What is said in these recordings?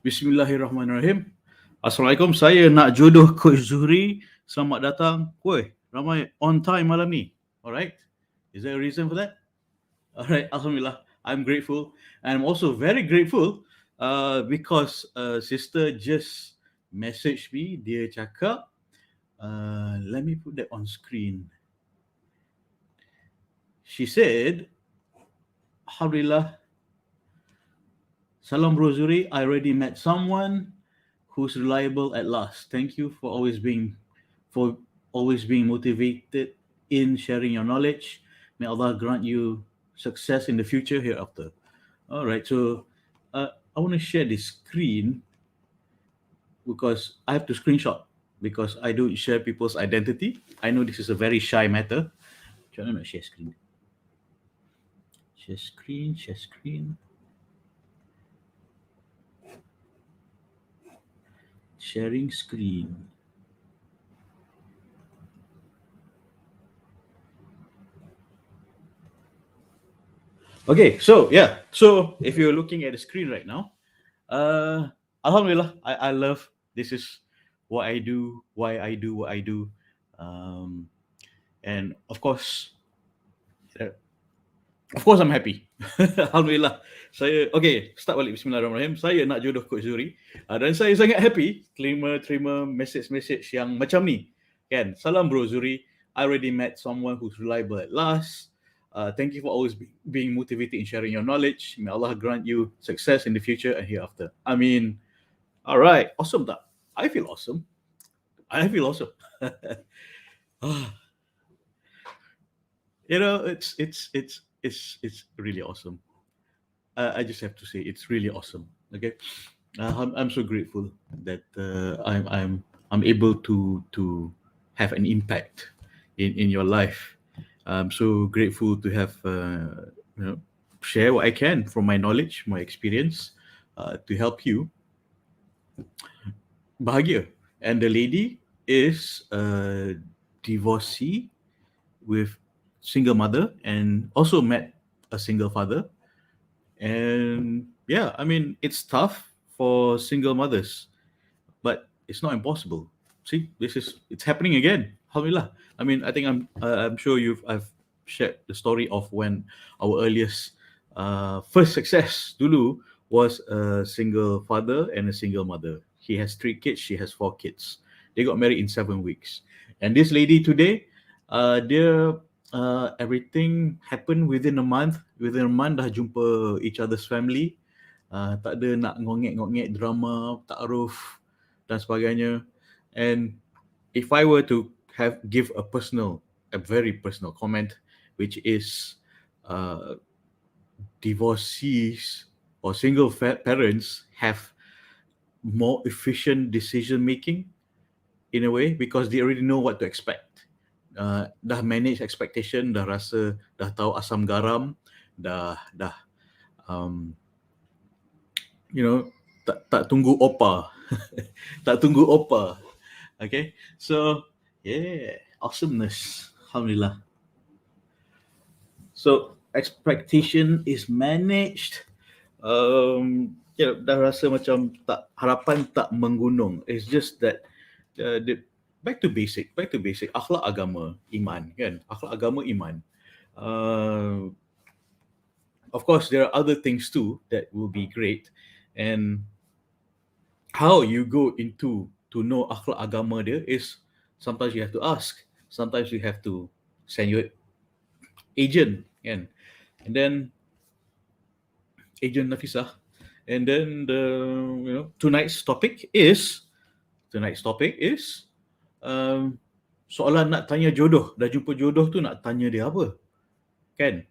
Bismillahirrahmanirrahim. Assalamualaikum. Saya nak jodoh Coach Zuhri. Selamat datang. Woi, ramai on time malam ni. Alright. Is there a reason for that? Alright. Alhamdulillah. I'm grateful. And I'm also very grateful because sister just messaged me. Dia cakap, let me put that on screen. She said, Alhamdulillah, Salam Bro Zuri, I already met someone who's reliable at last. Thank you for always being motivated in sharing your knowledge. May Allah grant you success in the future hereafter. All right, so I want to share the screen because I have to screenshot because I don't share people's identity. I know this is a very shy matter. Macam mana nak share screen? Share screen. Sharing screen. Okay, so if you're looking at the screen right now, Alhamdulillah, I love this is what I do, why I do what I do, and of course I'm happy. Alhamdulillah. Start balik. Bismillahirrahmanirrahim. Saya nak jodoh Coach Zuri dan saya sangat happy terima message yang macam ni. Kan? Salam Bro Zuri. I already met someone who's reliable at last. Thank you for always being motivated in sharing your knowledge. May Allah grant you success in the future and hereafter. I mean, all right, awesome tak? I feel awesome. You know, it's really awesome. I just have to say it's really awesome. Okay, I'm so grateful that I'm able to have an impact in your life. I'm so grateful to have share what I can from my knowledge, my experience, to help you bahagia. And the lady is a divorcee with single mother and also met a single father. And yeah, I mean, it's tough for single mothers, but it's not impossible. See, it's happening again. Alhamdulillah. I mean, I think I'm sure I've shared the story of when our earliest first success dulu was a single father and a single mother. He has 3 kids, she has 4 kids. They got married in 7 weeks. And this lady today, everything happened within a month. Within a month dah jumpa each other's family. Tak ada nak ngongek drama, ta'aruf dan sebagainya. And if I were to give a very personal comment, which is divorcees or single parents have more efficient decision making in a way because they already know what to expect. Dah manage expectation, dah rasa, dah tahu asam garam, dah tak tunggu opa. Tak tunggu opa. Okay, so yeah, awesomeness. Alhamdulillah. So expectation is managed. Dah rasa macam harapan tak menggunung. It's just that back to basic. Akhlak agama, iman, kan? Akhlak agama, iman. Of course, there are other things too that will be great, and how you go into to know akhlak agama dia is sometimes you have to ask, sometimes you have to send your agent, kan? And then agent Nafisah, and then tonight's topic is soalan nak tanya jodoh. Dah jumpa jodoh tu nak tanya dia apa, kan?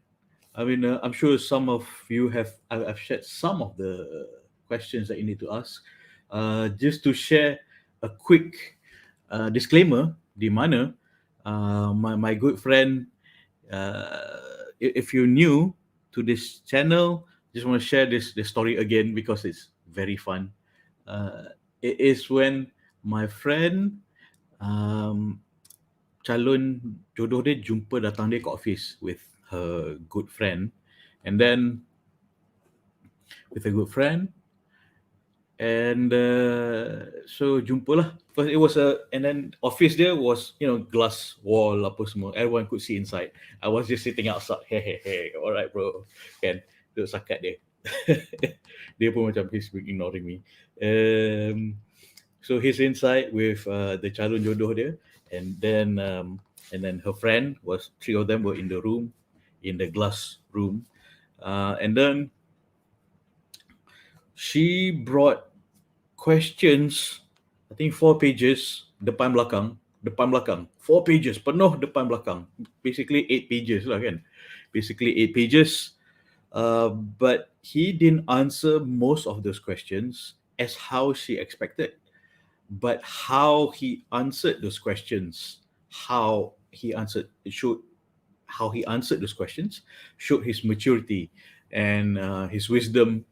I mean, I'm sure some of you I've shared some of the questions that you need to ask. Just to share a quick disclaimer, di mana my good friend, if you're new to this channel, just want to share this story again because it's very fun. It is when my friend calon jodoh dia jumpa datang dia ke office with her good friend, and then with a good friend, And so jumpalah. First it was and then office there was, glass wall apa semua. Everyone could see inside. I was just sitting outside. Hey, alright bro. Kan, duduk sakat dia. Dia pun macam he's ignoring me. So he's inside with the calon jodoh dia, and then her friend was, three of them were in the room, in the glass room, and then she brought questions, I think 4 pages, depan belakang, 4 pages, penuh depan belakang, basically 8 pages lah kan, basically 8 pages, but he didn't answer most of those questions as how she expected, but how he answered those questions, how he answered those questions showed his maturity and his wisdom,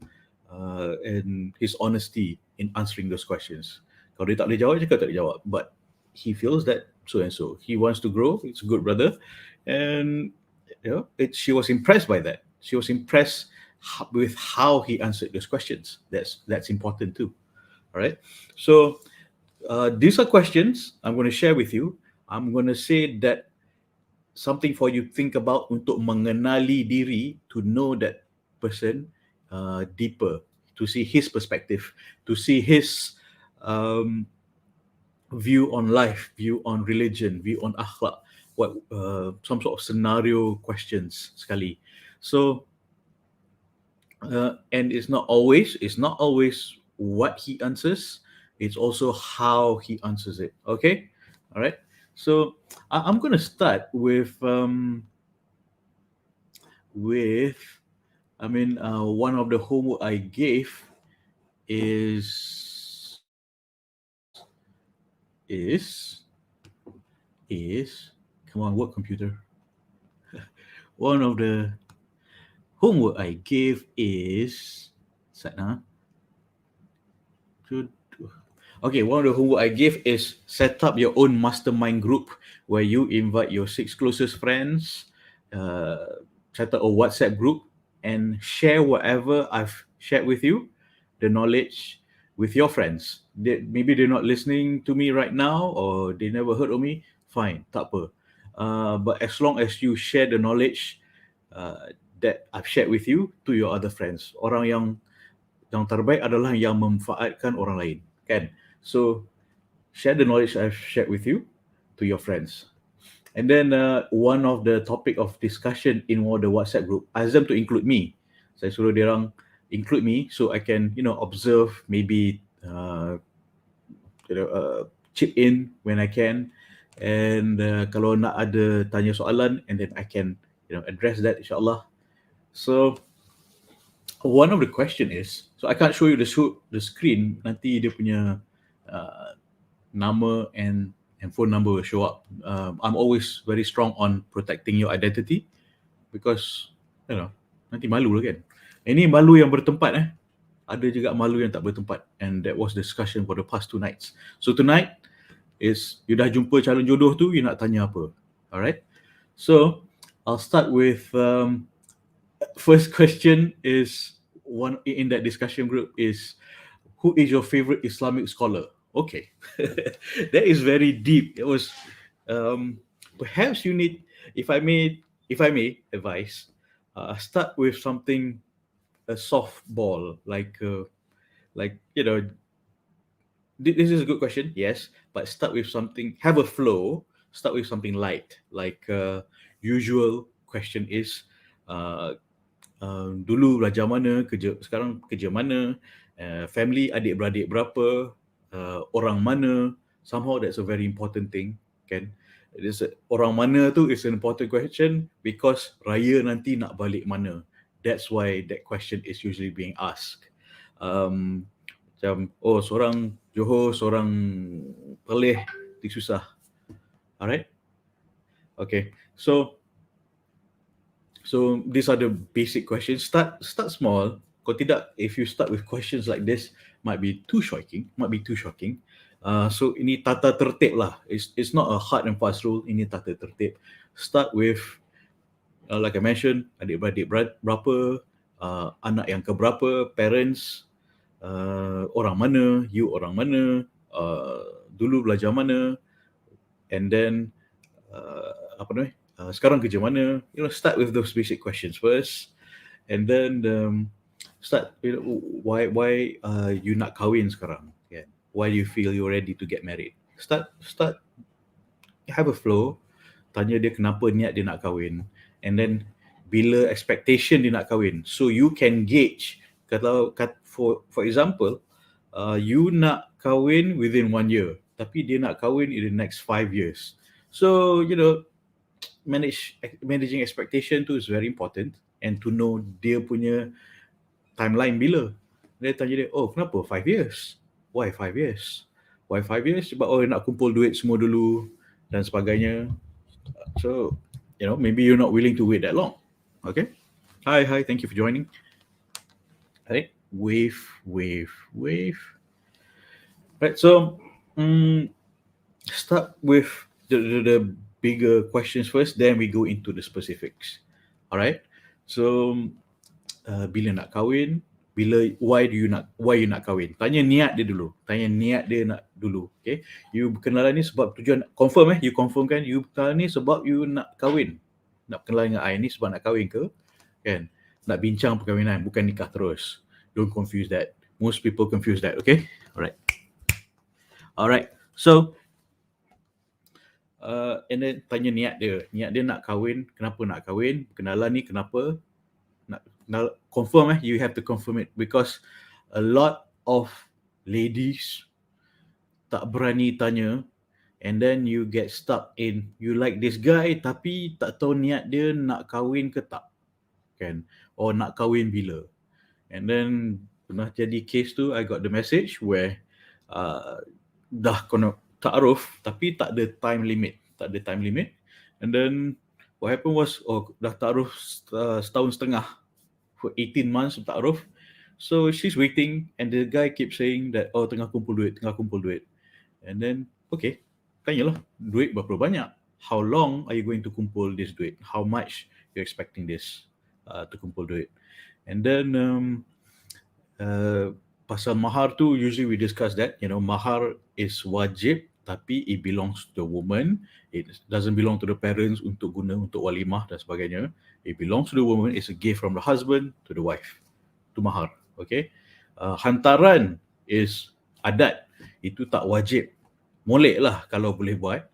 and his honesty in answering those questions. Kalau dia tak boleh jawab, cakap tak boleh jawab. But he feels that so and so. He wants to grow. It's a good brother. And she was impressed by that. She was impressed with how he answered those questions. That's important too. All right. So these are questions I'm going to share with you. I'm going to say that something for you to think about untuk mengenali diri, to know that person deeper, to see his perspective, to see his view on life, view on religion, view on akhlak, what some sort of scenario questions sekali. So and it's not always what he answers, it's also how he answers it. Okay, all right. So I'm going to start with one of the homework I gave is come on, work computer. One of the homework I gave is okay, one of the homework I gave is set up your own mastermind group where you invite your 6 closest friends, set up a WhatsApp group, and share whatever I've shared with you, the knowledge, with your friends. Maybe they're not listening to me right now, or they never heard of me, fine, tak apa. But as long as you share the knowledge that I've shared with you to your other friends, orang yang terbaik adalah yang memanfaatkan orang lain, kan? So share the knowledge I've shared with you to your friends. And then one of the topic of discussion in one of the WhatsApp group, ask them to include me. Saya suruh dia orang include me so I can observe, maybe chip in when I can, and kalau nak ada tanya soalan, and then I can address that insyaAllah. So one of the question is, so I can't show you the screen, nanti dia punya nama and phone number will show up. I'm always very strong on protecting your identity because nanti malu lah kan. Ini malu yang bertempat ada juga malu yang tak bertempat, and that was discussion for the past 2 nights. So tonight is, you dah jumpa calon jodoh tu, you nak tanya apa? Alright, so I'll start with first question is, one in that discussion group is, who is your favorite Islamic scholar? Okay, that is very deep. It was perhaps you need, if I may advise, start with something, a softball, like this is a good question, yes, but start with something, have a flow, start with something light, like usual question is, dulu belajar mana, sekarang kerja mana, family adik-beradik berapa, orang mana. Somehow that's a very important thing, kan? Orang mana tu is an important question because raya nanti nak balik mana. That's why that question is usually being asked. Macam, seorang Johor, seorang Perlis, susah. Alright? Okay, so these are the basic questions. Start small. Kalau tidak, if you start with questions like this, might be too shocking. So ini tata tertib lah. It's not a hard and fast rule. Ini tata tertib. Start with, like I mentioned, adik-beradik berapa, anak yang keberapa, parents, orang mana, you orang mana, dulu belajar mana, and then apa namanya, sekarang kerja mana. Start with those basic questions first, and then start, why you nak kahwin sekarang, kan? Why do you feel you're ready to get married? Start have a flow, tanya dia kenapa niat dia nak kahwin, and then bila expectation dia nak kahwin, so you can gauge. Kalau for example, you nak kahwin within 1 year, tapi dia nak kahwin in the next 5 years. So managing expectation tu is very important, and to know dia punya timeline bila. Dia tanya dia, oh kenapa 5 years? Why 5 years? Why 5 years? Sebab nak kumpul duit semua dulu dan sebagainya. So, maybe you're not willing to wait that long. Okay? Hi, thank you for joining. Right? Wave. Right, so start with the bigger questions first, then we go into the specifics. Alright? So, bila nak kahwin, why you nak kahwin? Tanya niat dia dulu. Okay? You berkenalan ni sebab tujuan, confirm you confirm kan? You berkenalan ni sebab you nak kahwin. Nak berkenalan dengan I ni sebab nak kahwin ke? Kan? Nak bincang perkahwinan, bukan nikah terus. Don't confuse that. Most people confuse that, okay? Alright. So, and then tanya niat dia. Niat dia nak kahwin, kenapa nak kahwin? Berkenalan ni kenapa? Nak confirm, you have to confirm it, because a lot of ladies tak berani tanya, and then you get stuck in, you like this guy tapi tak tahu niat dia nak kahwin ke tak, kan? Or nak kahwin bila. And then pernah jadi case tu, I got the message where dah kena ta'aruf tapi tak ada time limit, and then what happened was, dah ta'aruf setahun setengah, for 18 months ta'aruf. So she's waiting, and the guy keeps saying that, tengah kumpul duit. And then, okay, tanyalah, duit berapa banyak? How long are you going to kumpul this duit? How much you're expecting this to kumpul duit? And then pasal mahar tu, usually we discuss that, mahar is wajib, tapi it belongs to the woman. It doesn't belong to the parents untuk guna untuk walimah dan sebagainya. It belongs to the woman. It's a gift from the husband to the wife. To mahar, okay? Hantaran is adat. Itu tak wajib. Molek lah kalau boleh buat.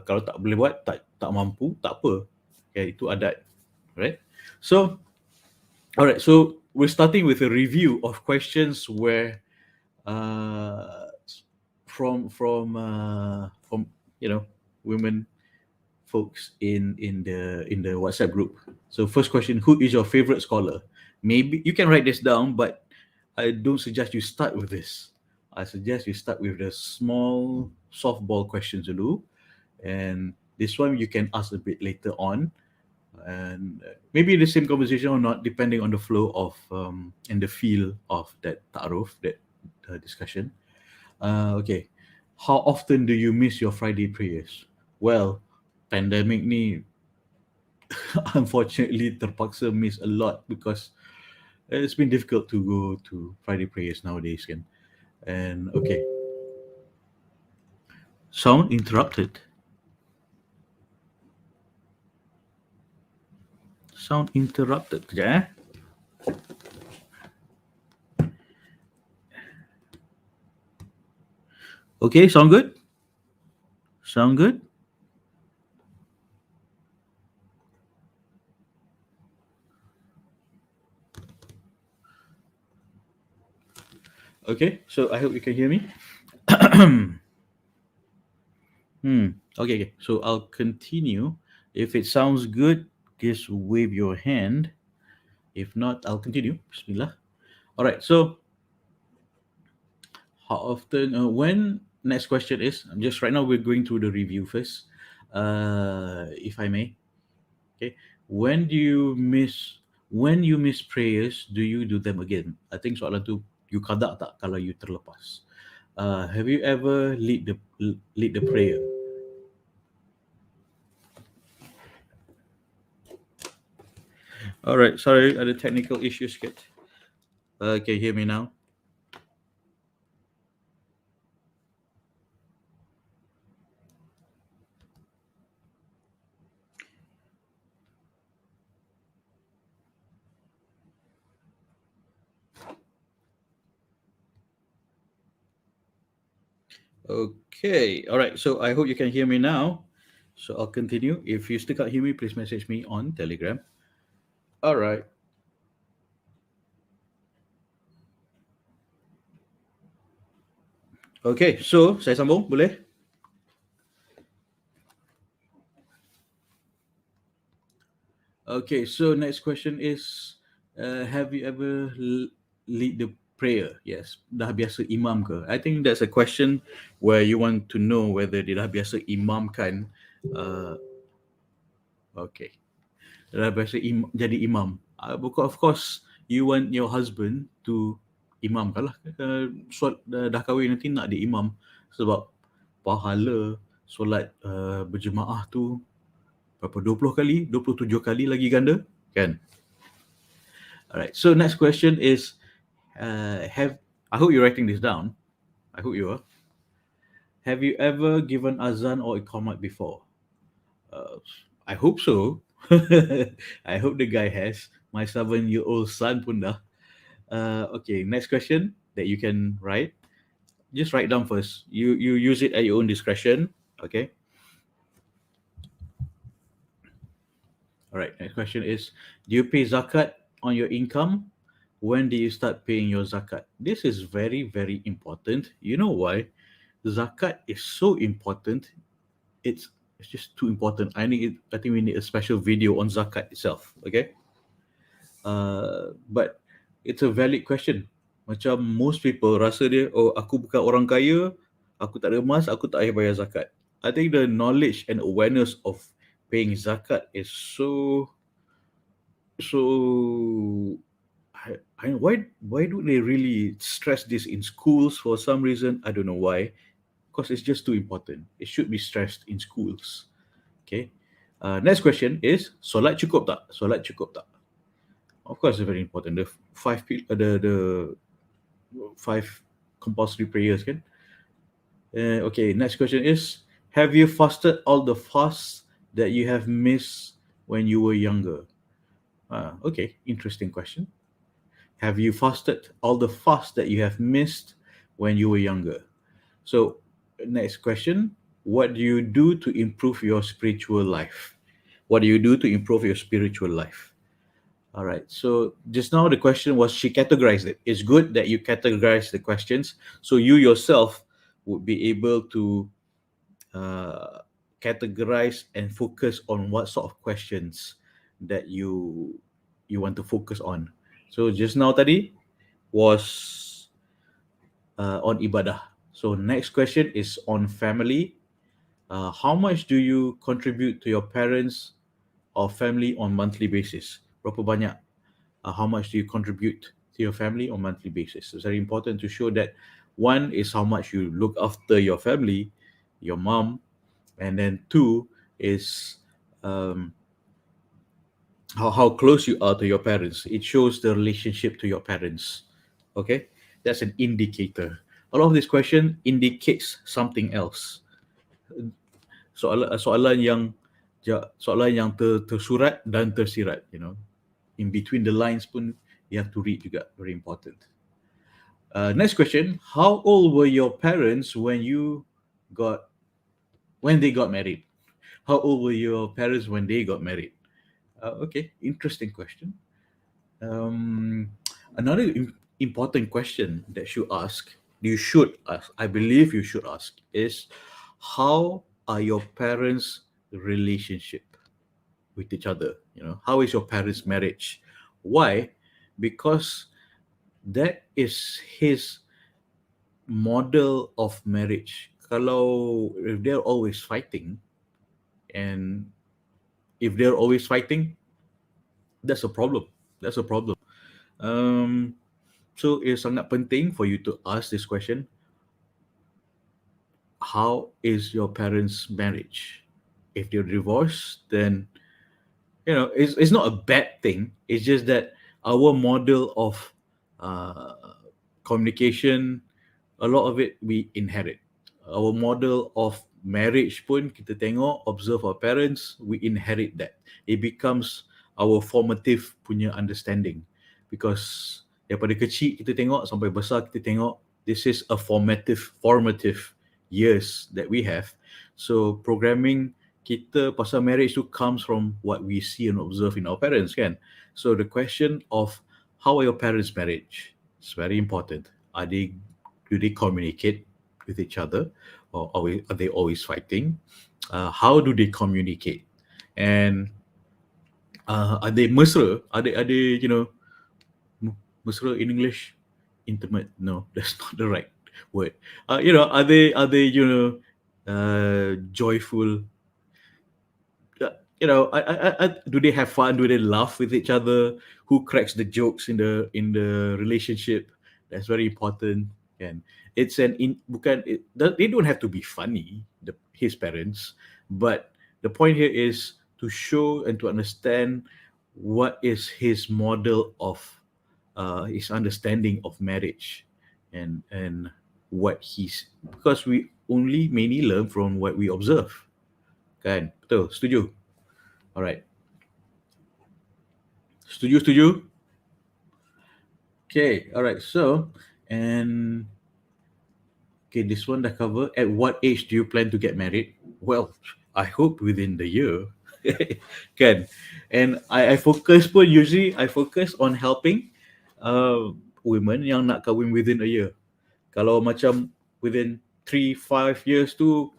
Kalau tak boleh buat, tak mampu, tak apa. Okay, itu adat. Right? So, alright. So, we're starting with a review of questions where from women folks in the WhatsApp group. So first question, who is your favorite scholar? Maybe you can write this down, but I don't suggest you start with this. I suggest you start with the small softball questions dulu, and this one you can ask a bit later on, and maybe the same conversation or not, depending on the flow of and the feel of that ta'aruf, that discussion. Okay, how often do you miss your Friday prayers? Well, pandemic ni unfortunately terpaksa miss a lot, because it's been difficult to go to Friday prayers nowadays, kan? And okay, sound interrupted. Kejap, Okay, sound good? Okay, so I hope you can hear me. Okay, so I'll continue. If it sounds good, just wave your hand. If not, I'll continue. Bismillah. All right, so how often, next question is, just right now we're going through the review first, if I may. Okay, when you miss prayers, do you do them again? I think soalan tu, you qada tak kalau you terlepas? Have you ever lead the prayer? All right, sorry, ada technical issues sikit. Can you hear me now? Okay. All right. So I hope you can hear me now. So I'll continue. If you still can't hear me, please message me on Telegram. All right. Okay. So saya sambung, boleh? Okay. So next question is, have you ever lead the prayer? Yes. Dah biasa imam ke? I think that's a question where you want to know whether dia dah biasa imamkan. Uh, okay. Dah biasa jadi imam. Because of course you want your husband to imamkan lah. Dah kahwin nanti nak dia imam sebab pahala solat berjemaah tu berapa, 20 kali, 27 kali lagi ganda kan. Alright, so next question is, have I hope you're writing this down. I hope you are. Have you ever given azan or iqamat before? Uh, I hope so. I hope the guy has. My 7-year-old son pun dah. Okay, next question that you can write. Just write down first. You use it at your own discretion. Okay. All right. Next question is: do you pay zakat on your income? When do you start paying your zakat? This is very very important. You know why? Zakat is so important. It's just too important. I think we need a special video on zakat itself. Okay. But it's a valid question. Macam most people rasa dia, oh aku bukan orang kaya, aku tak ada emas, aku tak payah bayar zakat. I think the knowledge and awareness of paying zakat is so why do they really stress this in schools for some reason? I don't know why. Because it's just too important. It should be stressed in schools. Okay. Next question is, solat cukup tak? Solat cukup tak? Of course, it's very important. The five compulsory prayers kan. Okay, next question is, have you fasted all the fasts that you have missed when you were younger? Okay, interesting question. Have you fasted all the fasts that you have missed when you were younger? So, next question, what do you do to improve your spiritual life? What do you do to improve your spiritual life? All right. So just now the question was, she categorized it. It's good that you categorize the questions so you yourself would be able to uh, categorize and focus on what sort of questions that you want to focus on. So just now tadi was on ibadah. So next question is on family. How much do you contribute to your parents or family on monthly basis? Berapa banyak? How much do you contribute to your family on monthly basis? It's very important to show that one is how much you look after your family, your mom, and then two is um, how close you are to your parents. It shows the relationship to your parents. Okay, that's an indicator. A lot of this question indicates something else. Soalan yang tersurat dan tersirat. In between the lines pun you have to read juga. Very important. Next question: how old were your parents when they got married? How old were your parents when they got married? Okay, interesting question. Um, Another important question that you should ask, I believe you should ask, is how are your parents' relationship with each other? How is your parents' marriage? Why? Because that is his model of marriage. Kalau if they're always fighting, and if they're always fighting, that's a problem. That's a problem. Um, so it's sangat penting for you to ask this question: how is your parents' marriage? If they're divorced, then it's not a bad thing. It's just that our model of uh, communication, a lot of it we inherit. Our model of marriage pun kita tengok, observe our parents, we inherit that. It becomes our formative punya understanding, because daripada kecil kita tengok sampai besar kita tengok, this is a formative years that we have. So programming kita pasal marriage tu comes from what we see and observe in our parents, kan? So the question of how are your parents' marriage is very important. Do they communicate with each other, or are they always fighting? How do they communicate? And are they mesra? Are they mesra in English? Intimate? No, that's not the right word. Are they joyful? Do they have fun? Do they laugh with each other? Who cracks the jokes in the relationship? That's very important. And it's an in bukan it, they don't have to be funny, his parents, but the point here is to show and to understand what is his model of his understanding of marriage, and what he's, because we only mainly learn from what we observe, kan? Betul, setuju? All right. Setuju? Okay, all right. So, and okay, this one dah cover. At what age do you plan to get married? Well, I hope within the year. Kan? And I focus pun, usually I focus on helping women yang nak kahwin within a year. Kalau macam within 3-5 years tu,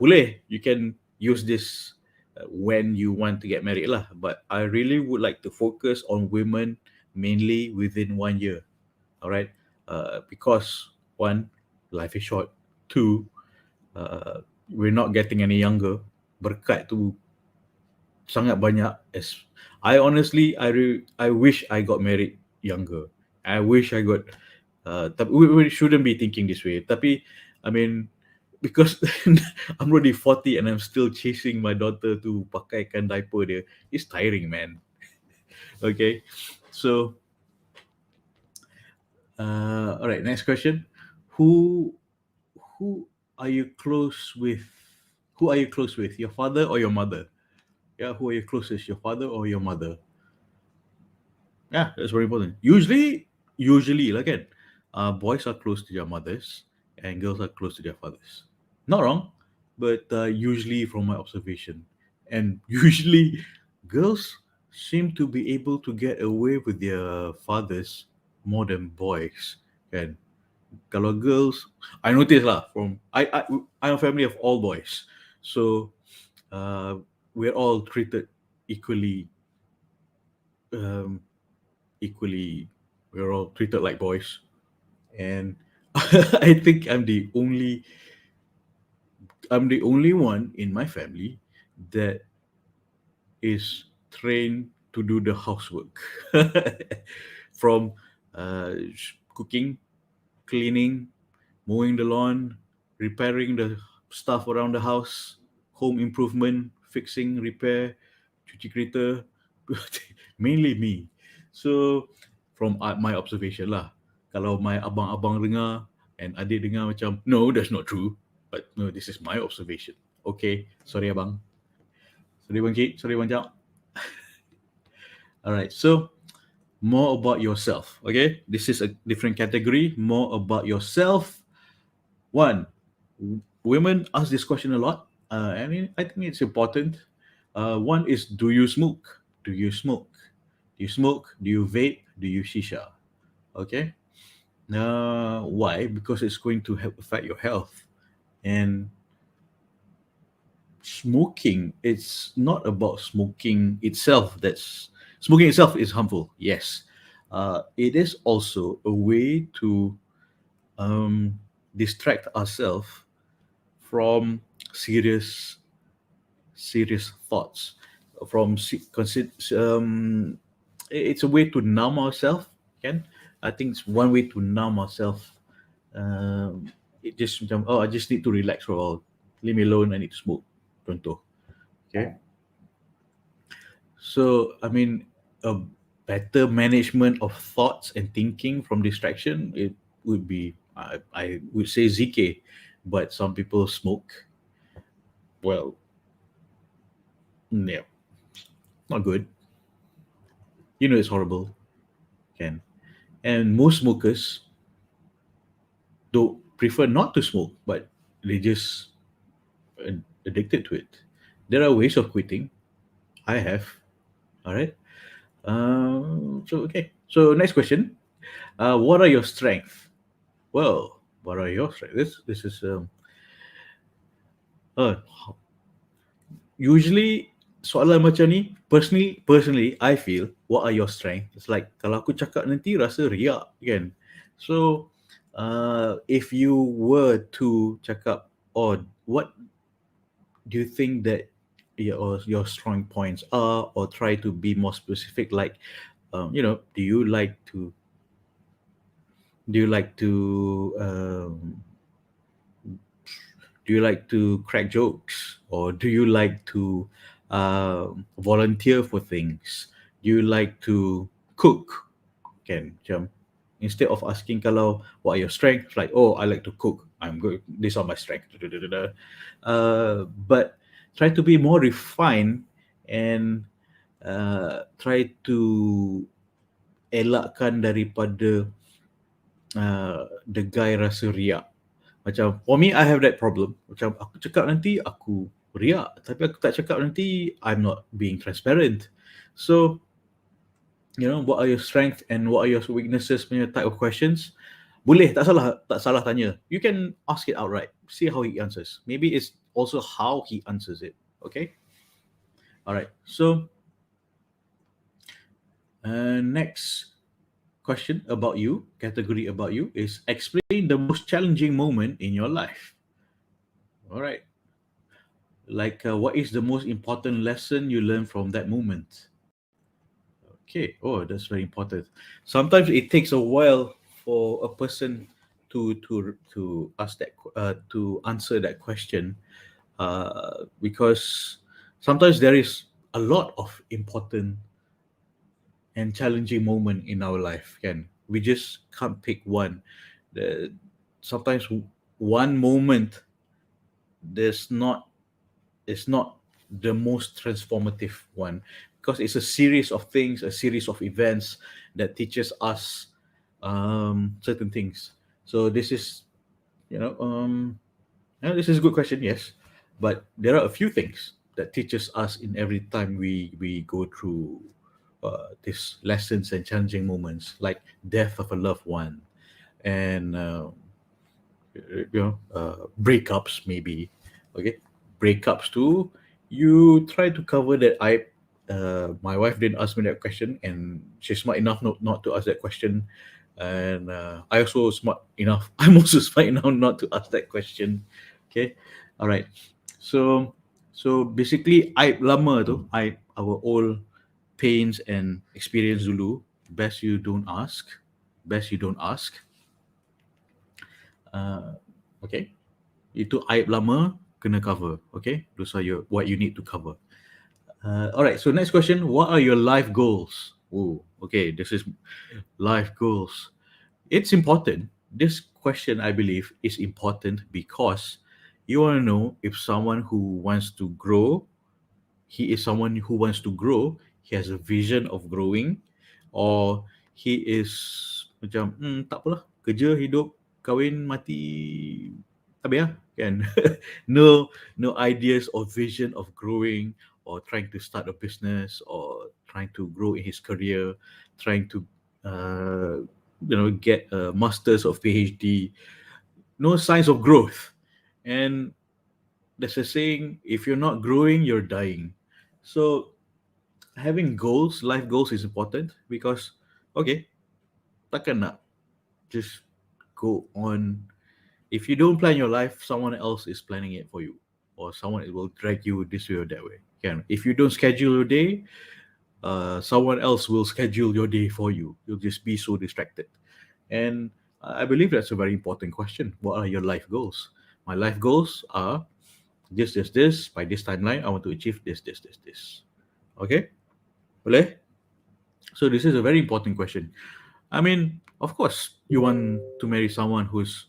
boleh, you can use this when you want to get married lah. But I really would like to focus on women mainly within 1 year. All right, because one, life is short. Two, we're not getting any younger. Berkat tu sangat banyak. As I honestly, I wish I got married younger. I wish I got. Tapi we shouldn't be thinking this way. Tapi I mean, because I'm already 40 and I'm still chasing my daughter to pakaikan diaper dia. It's tiring, man. Okay, so all right. Next question. Who who are you close with? Who are you close with? Your father or your mother? Yeah, who are you closest? Your father or your mother? Yeah, that's very important. Usually, like it, boys are close to their mothers and girls are close to their fathers. Not wrong, but usually from my observation, and usually girls seem to be able to get away with their fathers more than boys. And kalau girls, I noticed lah, from I'm a family of all boys, so we're all treated equally. Um, equally, we're all treated like boys, and I think I'm the only one in my family that is trained to do the housework, from cooking, cleaning, mowing the lawn, repairing the stuff around the house, home improvement, fixing, repair, cuci kereta, mainly me. So from my observation lah, kalau my abang-abang dengar and adik dengar macam, no, that's not true. But no, this is my observation. Okay, sorry abang. Sorry bang Cik, sorry bang Cak. All right, so more about yourself. Okay, this is a different category. More about yourself. One, women ask this question a lot. I think it's important. One is, do you smoke? Do you smoke? Do you smoke? Do you vape? Do you shisha? Okay. Why? Because it's going to affect your health. And smoking, it's not about smoking itself. That's Smoking itself is harmful. Yes. It is also a way to distract ourselves from serious serious thoughts, from it's a way to numb ourselves, can. I think it's one way to numb ourselves. It just macam, oh, I just need to relax for a while, leave me alone, I need to smoke, contoh. Okay, so I mean, a better management of thoughts and thinking from distraction, it would be, I would say ZK, but some people smoke. Well, yeah, not good. It's horrible, can. And most smokers don't prefer not to smoke, but they just addicted to it. There are ways of quitting. I have. All right. So okay. So next question. What are your strengths? Well, what are your strengths? This is uh, usually soalan macam ni. Personally, I feel what are your strengths? It's like kalau aku cakap nanti rasa riak kan. So if you were to cakap, oh, what do you think that your strong points are, or try to be more specific, like do you like to do you like to do you like to crack jokes, or do you like to volunteer for things? Do you like to cook? Can macam, instead of asking kalau what are your strengths, like, oh, I like to cook, I'm good, these are my strengths. But try to be more refined, and try to elakkan daripada the guy rasa riak. Macam for me, I have that problem. Macam aku cakap nanti aku riak, tapi aku tak cakap nanti I'm not being transparent. So, what are your strengths and what are your weaknesses punya type of questions. Boleh, tak salah tanya. You can ask it outright. See how he answers. Maybe it's also how he answers it. Okay? All right. So, next question about you, category about you, is explain the most challenging moment in your life. All right. Like, what is the most important lesson you learned from that moment? Okay. Oh, that's very important. Sometimes it takes a while for a person to ask to answer that question, because sometimes there is a lot of important and challenging moment in our life. Can we just can't pick one? The, sometimes one moment there's not it's not the most transformative one, because it's a series of things, a series of events that teaches us certain things. So this is, this is a good question, yes, but there are a few things that teaches us in every time we go through these lessons and challenging moments, like death of a loved one, and breakups maybe. Okay, breakups too. You try to cover that. My wife didn't ask me that question, and she's smart enough not to ask that question, and I also smart enough. I'm also smart enough not to ask that question. Okay, all right. So basically, our old pains and experience dulu. Best you don't ask. Best you don't ask. Uh, okay. Itu aib lama kena cover. Okay, those are what you need to cover. All right. So next question: what are your life goals? Oh, okay. This is life goals. It's important. This question, I believe, is important because you want to know if someone who wants to grow, he is someone who wants to grow. He has a vision of growing, or he is macam tak apalah, kerja, hidup, kahwin, mati, habis lah kan. No ideas or vision of growing, or trying to start a business, or trying to grow in his career, trying to get a masters or PhD. No signs of growth. And there's a saying, if you're not growing, you're dying. So having goals, life goals, is important because, okay, takkan nak just go on. If you don't plan your life, someone else is planning it for you, or someone will drag you this way or that way. Can if you don't schedule your day, someone else will schedule your day for you. You'll just be so distracted. And I believe that's a very important question. What are your life goals? My life goals are this. By this timeline, I want to achieve this. Okay? Boleh? So this is a very important question. I mean, of course, you want to marry someone who's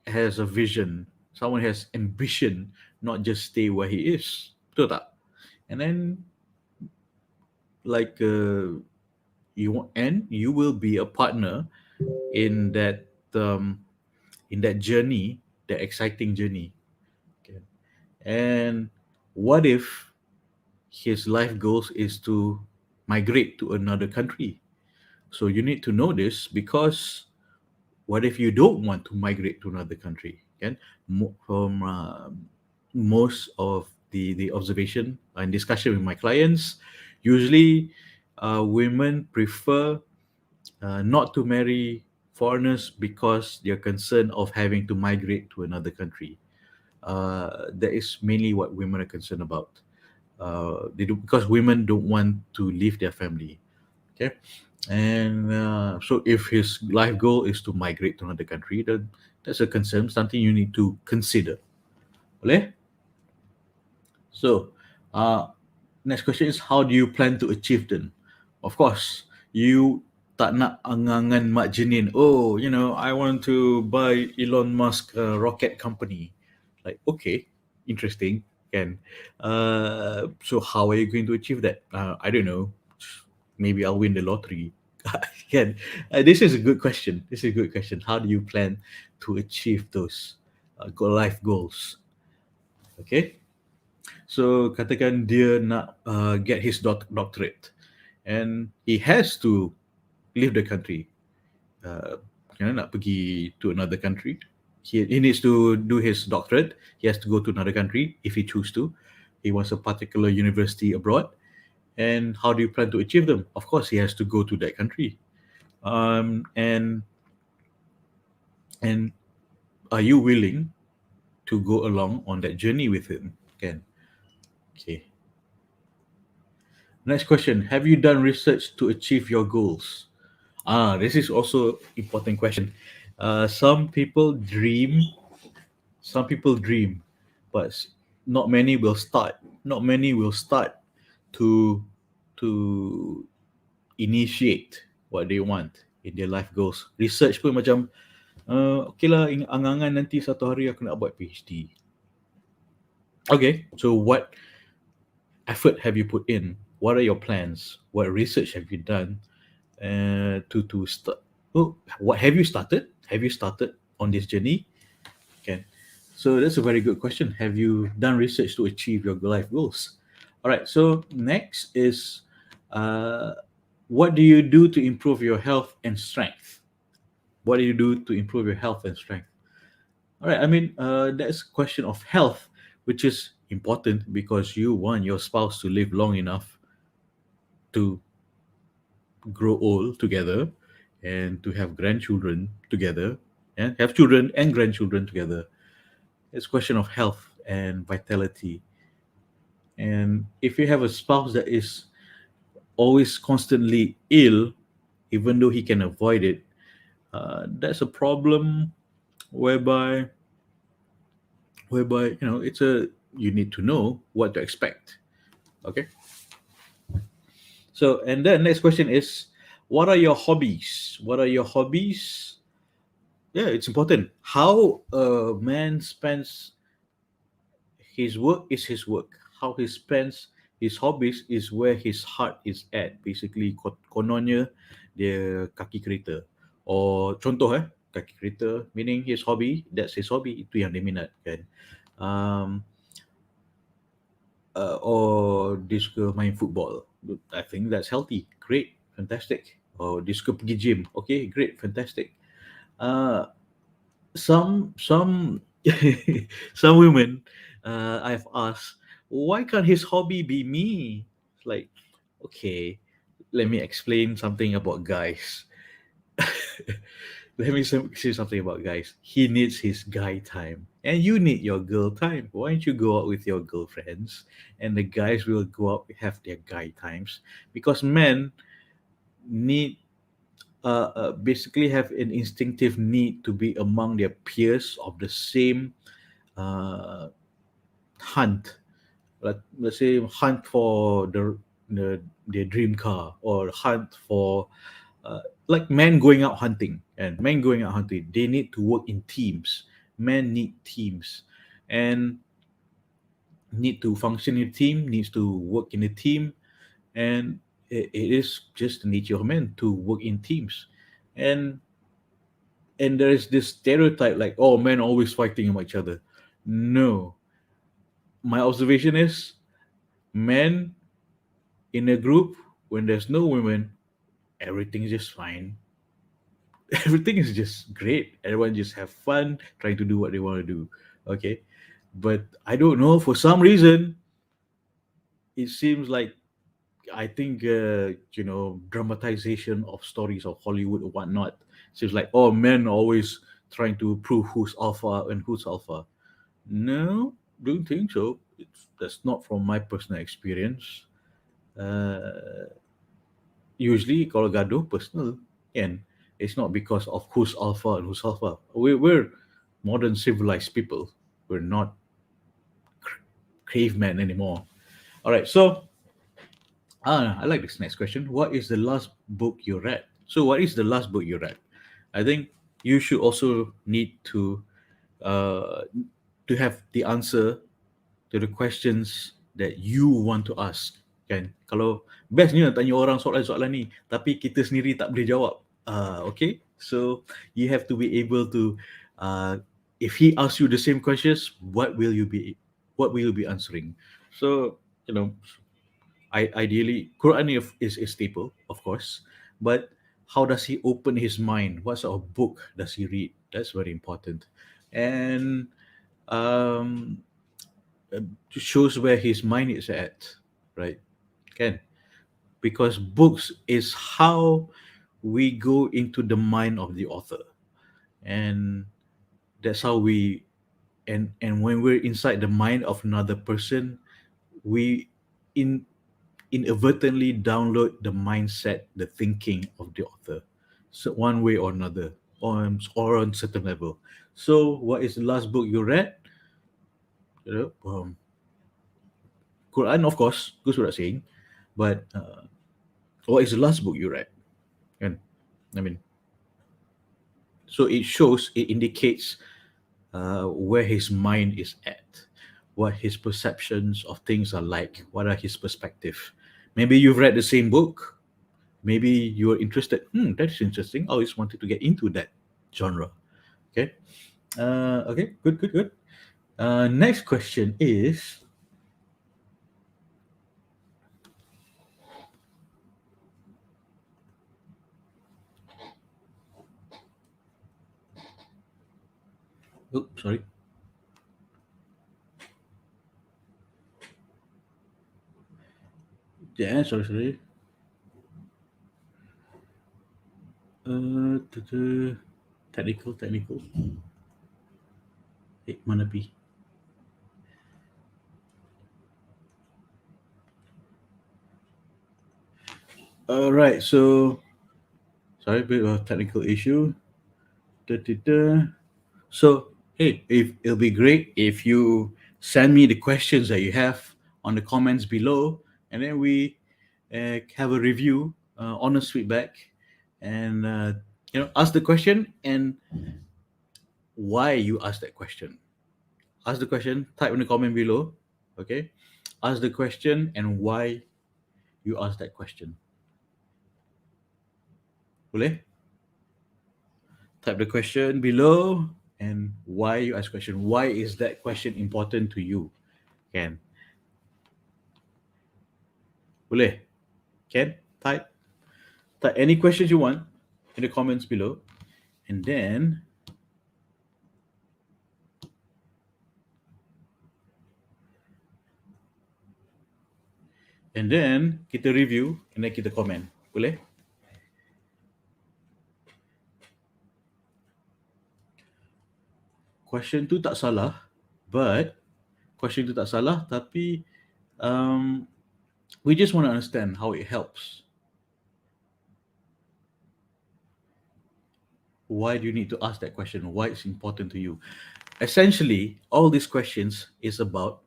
has a vision, someone has ambition, not just stay where he is. Betul tak? And then, like, you will be a partner in that journey, the exciting journey. Okay. And what if his life goals is to migrate to another country? So you need to know this, because what if you don't want to migrate to another country? Okay? From most of the observation and discussion with my clients, usually women prefer not to marry foreigners because they're concerned of having to migrate to another country. That is mainly what women are concerned about. They do, because women don't want to leave their family. Okay, and so if his life goal is to migrate to another country, then that's a concern, something you need to consider. Boleh? So, uh, next question is, how do you plan to achieve them? Of course, you tak nak angangan mak jenin. Oh, I want to buy Elon Musk rocket company. Like, okay, interesting. Can. So how are you going to achieve that? I don't know. Maybe I'll win the lottery. Can. This is a good question. This is a good question. How do you plan to achieve those life goals? Okay. So katakan dia nak get his doctorate, and he has to leave the country. Nak pergi to another country. He needs to do his doctorate. He has to go to another country if he choose to. He wants a particular university abroad. And how do you plan to achieve them? Of course, he has to go to that country. And are you willing to go along on that journey with him? Can. Okay. Next question. Have you done research to achieve your goals? This is also important question. Some people dream, but not many will start. Not many will start to to initiate what they want in their life goals. Research pun macam, okay lah, angan-angan nanti satu hari aku nak buat PhD. Okay, so what effort have you put in? What are your plans? What research have you done to start? Oh, what have you started? Have you started on this journey? Okay, so that's a very good question. Have you done research to achieve your life goals? All right. So next is, what do you do to improve your health and strength? What do you do to improve your health and strength? All right. I mean, that's a question of health, which is important because you want your spouse to live long enough to grow old together and to have grandchildren together, and have children and grandchildren together. It's a question of health and vitality. And if you have a spouse that is always constantly ill, even though he can avoid it, that's a problem whereby it's a you need to know what to expect. Okay. So, and then next question is, what are your hobbies? What are your hobbies? Yeah, it's important. How a man spends his work is his work. How he spends his hobbies is where his heart is at. Basically, kononnya dia kaki kereta. Or contoh kaki kereta, meaning his hobby, that's his hobby, itu yang dia minat kan. Or dia suka main football. I think that's healthy. Great, fantastic. Or dia suka pergi gym. Okay, great, fantastic. Some some women, I've asked, why can't his hobby be me? It's like, okay, let me explain something about guys. Let me say something about guys. He needs his guy time, and you need your girl time. Why don't you go out with your girlfriends, and the guys will go out have their guy times? Because men need basically have an instinctive need to be among their peers of the same uh, hunt. Like, let's say, hunt for their dream car, or hunt for like men going out hunting. And men going out hunting, they need to work in teams. Men need teams, and need to function in a team, needs to work in a team, and it is just the nature of men to work in teams. And And there is this stereotype like, oh, men always fighting with each other. No, my observation is men in a group when there's no women, everything is just fine. Everything is just great. Everyone just have fun trying to do what they want to do. Okay, but I don't know, for some reason it seems like, I think dramatization of stories of Hollywood or whatnot seems like, oh, men always trying to prove who's alpha and who's alpha. No, don't think so. That's not from my personal experience. uh, Usually kalau gaduh personal, and it's not because of who's alpha and who's alpha. We're modern civilized people. We're not cavemen anymore. All right, so I like this next question. What is the last book you read? So what is the last book you read? I think you should also need uh, to have the answer to the questions that you want to ask, kan? Kalau bestnya tanya orang soalan-soalan ni tapi kita sendiri tak boleh jawab, okay, so you have to be able to, uh, if he asks you the same questions, what will you be answering? So, ideally Quran is a staple, of course, but how does he open his mind? What sort of book does he read? That's very important. And um shows where his mind is at, right? Can, because books is how we go into the mind of the author, and that's how we, and when we're inside the mind of another person, we in inadvertently download the mindset, the thinking of the author, so one way or another, or on certain level. So what is the last book you read? Quran, of course, goes without saying, but what is the last book you read? And I mean, so it indicates where his mind is at, what his perceptions of things are like, what are his perspective. Maybe you've read the same book, maybe you're interested. That's interesting. I always wanted to get into that genre. Okay. Okay. Good. Good. Good. Next question is. Oh, sorry. Yeah. Sorry. Sorry. Technical. Technical. Mana pi? All right. So sorry, bit of a technical issue. Da, da, da. So, hey, if it'll be great if you send me the questions that you have on the comments below, and then we have a review, honest feedback, and ask the question and why you ask that question. Ask the question, type in the comment below. Okay, ask the question and why you ask that question. Boleh? Type the question below and why you ask question. Why is that question important to you? Can. Boleh? Can? Type any questions you want in the comments below, and then kita review and then kita comment. Boleh? Question tu tak salah, but question tu tak salah, tapi um, we just want to understand how it helps. Why do you need to ask that question? Why it's important to you? Essentially, all these questions is about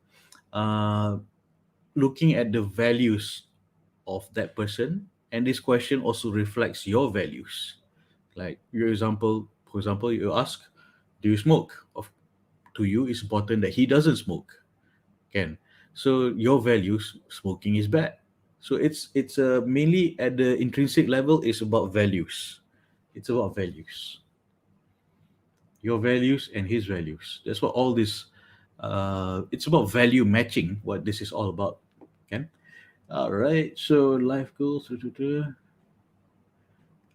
uh, looking at the values of that person, and this question also reflects your values. Like for example, you ask, "Do you smoke?" Of To you, it's important that he doesn't smoke. Can, so your values, smoking is bad. So it's mainly at the intrinsic level. It's about values. It's about values. your values and his values. That's what all this. It's about value matching. What this is all about. Okay. All right. So life goals.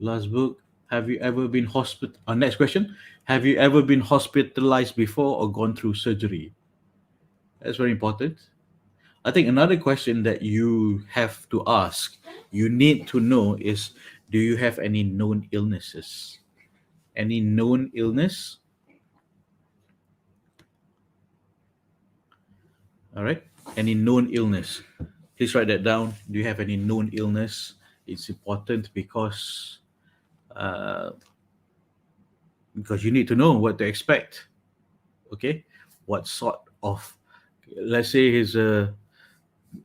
Last book. Have you ever been hospital? Next question. Have you ever been hospitalized before or gone through surgery? That's very important. I think another question that you have to ask, you need to know is, do you have any known illnesses? Any known illness? All right. Any known illness? Please write that down. Do you have any known illness? It's important uh, because you need to know what to expect. Okay, what sort of, let's say he's a,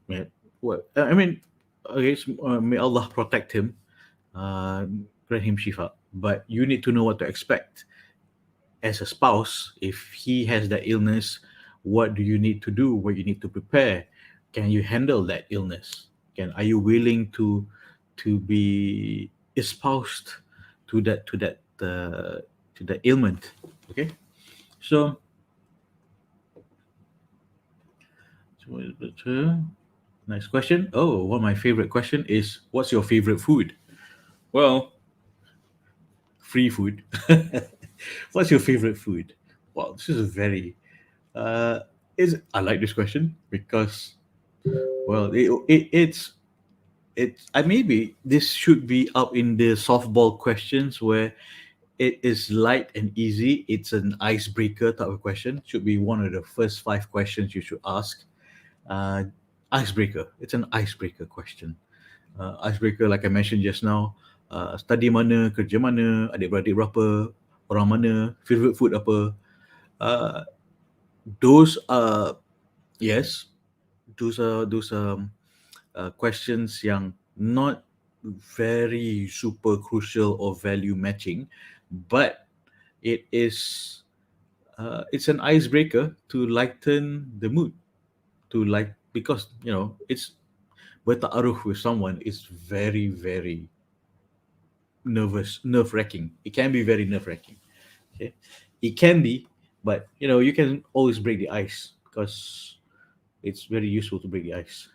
yeah, what I mean, okay, may Allah protect him, uh, grant him shifa. But you need to know what to expect as a spouse. If he has that illness, what do you need to do? What you need to prepare? Can you handle that illness? Are you willing to be espoused to that ailment? Okay, so. Next question. Oh, one of my favorite question is, what's your favorite food? Well, free food. What's your favorite food? Well, this is a very is I like this question because, well, it's I maybe this should be up in the softball questions where it is light and easy. It's an icebreaker type of question. Should be one of the first five questions you should ask. uh, Icebreaker. It's an icebreaker question. Icebreaker, like I mentioned just now. Study mana, kerja mana, adik-beradik berapa, orang mana, favorite food apa. Uh, those are, yes, those are questions yang not very super crucial or value matching, but it's an icebreaker to lighten the mood, to like, because it's bertaruh with someone is very, very nerve wracking. It can be very nerve wracking. Okay, it can be, but you can always break the ice because it's very useful to break the ice.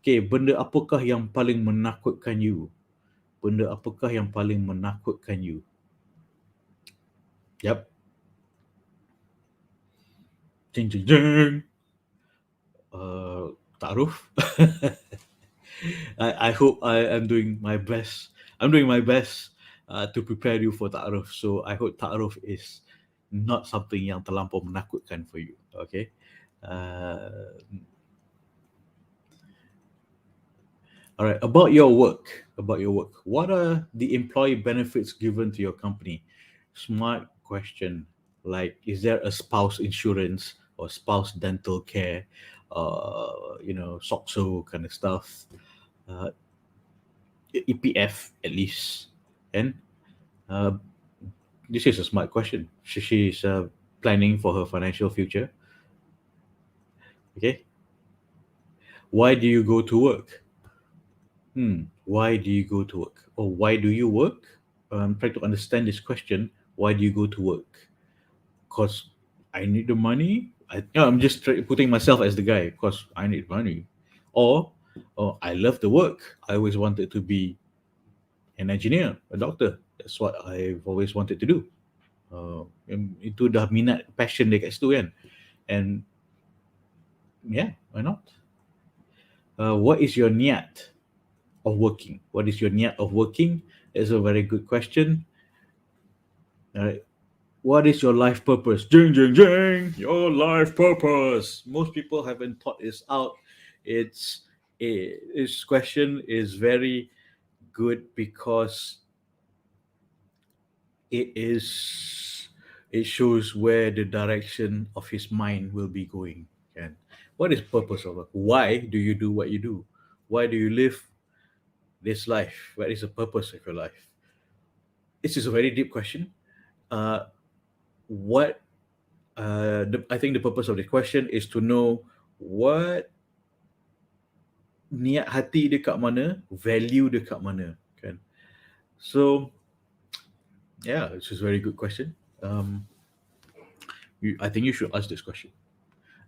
Okay, benda apakah yang paling menakutkan you? Benda apakah yang paling menakutkan you? Yep. Jing jing jing. Taruh. I hope I am doing my best. I'm doing my best to prepare you for ta'aruf. So I hope ta'aruf is not something yang terlampau menakutkan for you. Okay. Uh, all right. About your work. What are the employee benefits given to your company? Smart question. Like, is there a spouse insurance or spouse dental care? SOXO kind of stuff. Uh, EPF at least. And uh, this is a smart question. She's planning for her financial future. Okay. Why do you go to work? Why do you go to work? Or why do you work? I'm trying to understand this question. Why do you go to work? Because I need the money. I'm just putting myself as the guy because I need money. Or, I love the work. I always wanted to be an engineer, a doctor. That's what I've always wanted to do. Itu dah minat, passion dia kat situ kan. And yeah, why not? What is your niat of working? What is your niat of working? It's a very good question. All right. What is your life purpose? Jing, jing, jing. Your life purpose. Most people haven't thought this out. This question is very good because it shows where the direction of his mind will be going. And what is purpose of it? Why do you do what you do? Why do you live this life? What is the purpose of your life? This is a very deep question. What I think the purpose of the question is to know what niat hati dia kat mana, value dia kat mana, kan? So yeah, this is a very good question. I think you should ask this question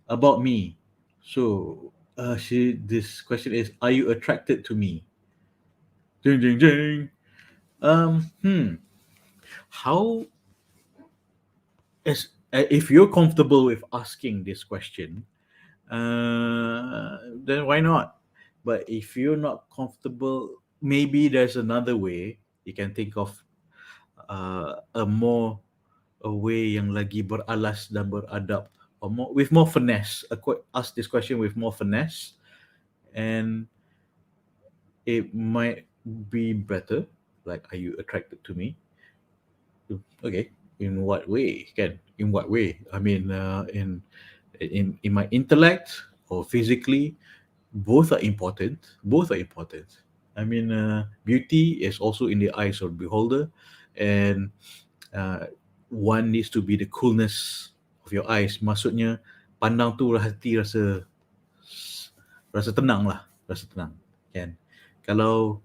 about me. So, this question is: are you attracted to me? Ding ding ding. Um, hmm. How if you're comfortable with asking this question, then why not? But if you're not comfortable, maybe there's another way you can think of, a way yang lagi beralas dan beradab, or more with more finesse. Ask this question with more finesse, and it might be better. Like, are you attracted to me? Okay, in what way? Can in what way? I mean, in my intellect or physically, both are important. Both are important. I mean, beauty is also in the eyes of the beholder, and uh, one needs to be the coolness of your eyes. Maksudnya, pandang tu hati rasa tenang lah, rasa tenang. Kan? Kalau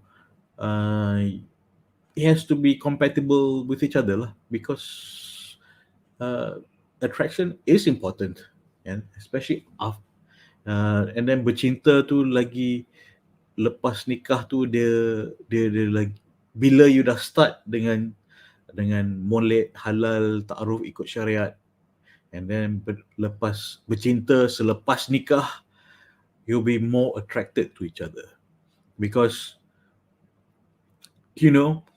it has to be compatible with each other lah, because uh, attraction is important, and especially after, and then bercinta tu lagi, lepas nikah tu dia lagi, bila you dah start dengan molek halal taaruf ikut syariat, and then lepas bercinta selepas nikah, you'll be more attracted to each other, because you know,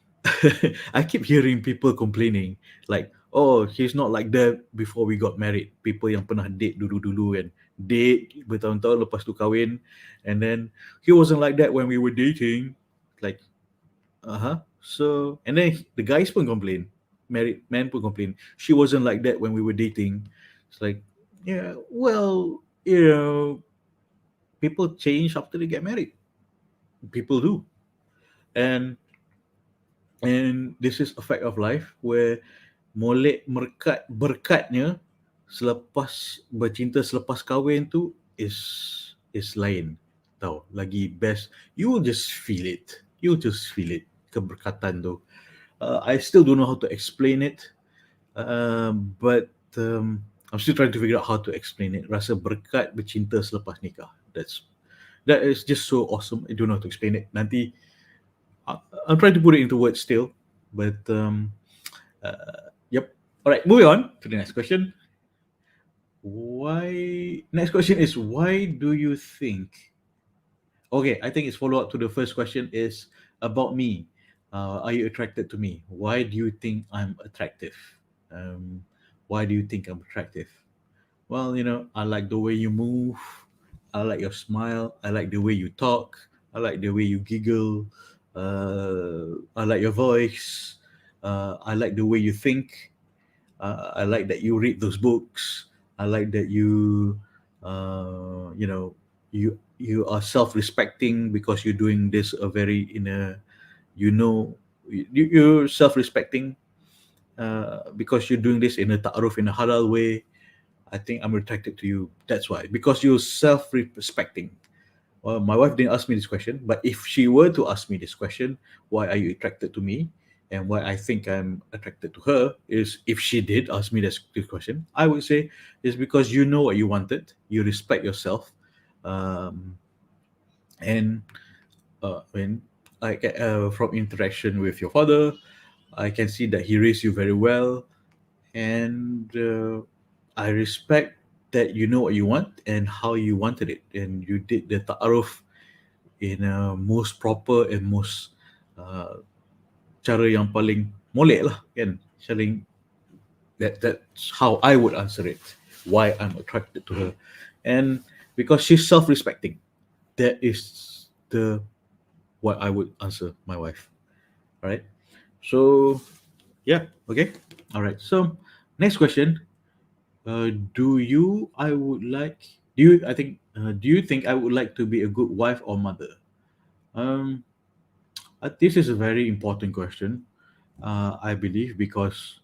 I keep hearing people complaining like, oh, he's not like that before we got married. People yang pernah date dulu-dulu kan, date bertahun-tahun lepas tu kahwin, and then he wasn't like that when we were dating. Like, so, and then the guys pun complain, married men pun complain, she wasn't like that when we were dating. It's like, yeah, well, people change after they get married. People do, and this is a fact of life where molek berkatnya selepas bercinta selepas kahwin tu is lain, tau, lagi best. You will just feel it keberkatan tu. I still don't know how to explain it, but I'm still trying to figure out how to explain it. Rasa berkat bercinta selepas nikah, that is just so awesome. I don't know how to explain it. Nanti I'm trying to put it into words still, but yep. All right, moving on to the next question. Next question is, why do you think? Okay, I think it's follow up to the first question is about me. Are you attracted to me? Why do you think I'm attractive? Um, why do you think I'm attractive? Well, I like the way you move. I like your smile. I like the way you talk. I like the way you giggle. I like your voice. I like the way you think. I like that you read those books. I like that you are self-respecting, because you're doing this a very in a you know you're self-respecting, because you're doing this in a ta'aruf, in a halal way. I think I'm attracted to you. That's why, because you're self-respecting. Well, my wife didn't ask me this question, but if she were to ask me this question, why are you attracted to me? And why I think I'm attracted to her is, if she did ask me this question, I would say is because you know what you wanted, you respect yourself, um, and when I get from interaction with your father, I can see that he raised you very well, and I respect that you know what you want and how you wanted it, and you did the ta'aruf in a most proper and most uh, cara yang paling molek lah, kan? Sharing that's how I would answer it. Why I'm attracted to her, and because she's self-respecting. That is the what I would answer my wife. All right. So yeah. Okay. All right. So next question. Do you? I would like. Do you? I think. Do you think I would like to be a good wife or mother? Um, this is a very important question. I believe, because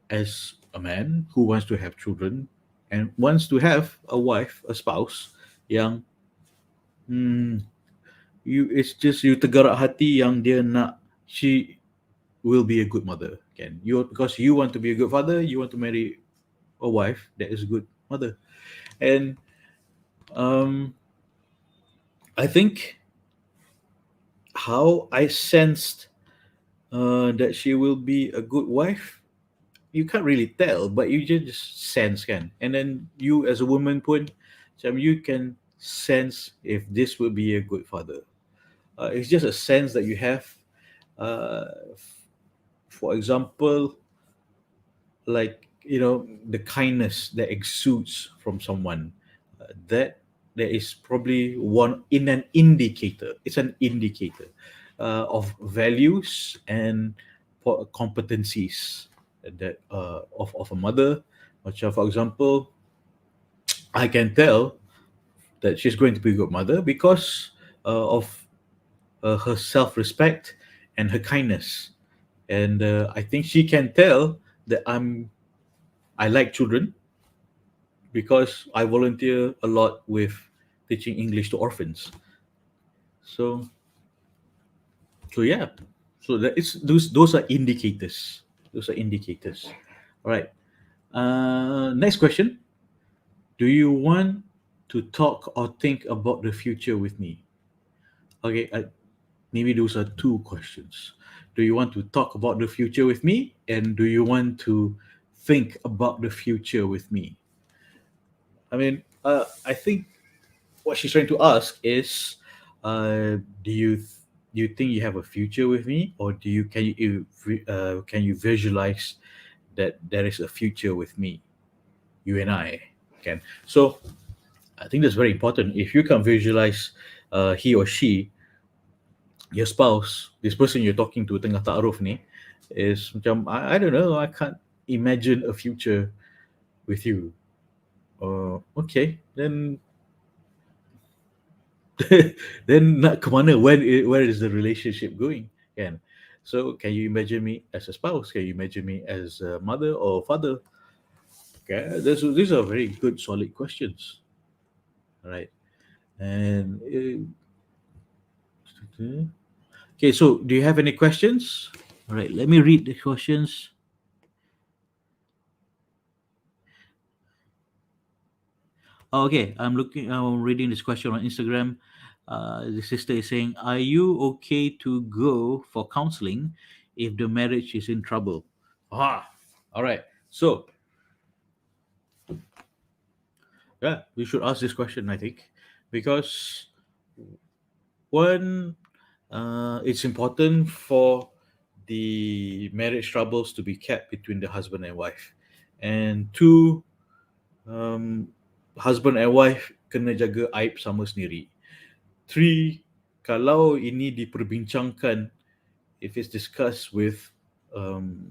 as a man who wants to have children and wants to have a wife, a spouse, yang it's just you tergerak hati yang dia nak, she will be a good mother, kan? You, because you want to be a good father, you want to marry a wife that is a good mother. And um, I think how I sensed that she will be a good wife, you can't really tell, but you just sense can. And then you as a woman pun, macam you can sense if this will be a good father. It's just a sense that you have. For example, like the kindness that exudes from someone, that there is probably one in an indicator. It's an indicator of values and competencies that of a mother. Macam for example, I can tell that she's going to be a good mother because of her self-respect and her kindness. And I think she can tell that I like children because I volunteer a lot with teaching English to orphans. So yeah. So that it's those are indicators. Those are indicators. All right. Next question. Do you want to talk or think about the future with me? Okay. Maybe those are two questions. Do you want to talk about the future with me, and do you want to think about the future with me? I mean, I think what she's trying to ask is, do you think you have a future with me, or can you visualize that there is a future with me, you and I can. So I think that's very important. If you can visualize he or she, your spouse, this person you're talking to tengah ta'aruf ni, is macam I don't know, I can't imagine a future with you. Okay, then then nak ke mana? Where is the relationship going? Kan? So can you imagine me as a spouse? Can you imagine me as a mother or father? Okay, these are very good, solid questions. All right. And okay, so do you have any questions? All right, let me read the questions. Oh, okay, I'm reading this question on Instagram. The sister is saying, "Are you okay to go for counseling if the marriage is in trouble?" Ah, all right. So yeah, we should ask this question, I think, because one, it's important for the marriage troubles to be kept between the husband and wife, and two, um, husband and wife kena jaga aib sama sendiri. Three, kalau ini diperbincangkan, if it's discussed with um,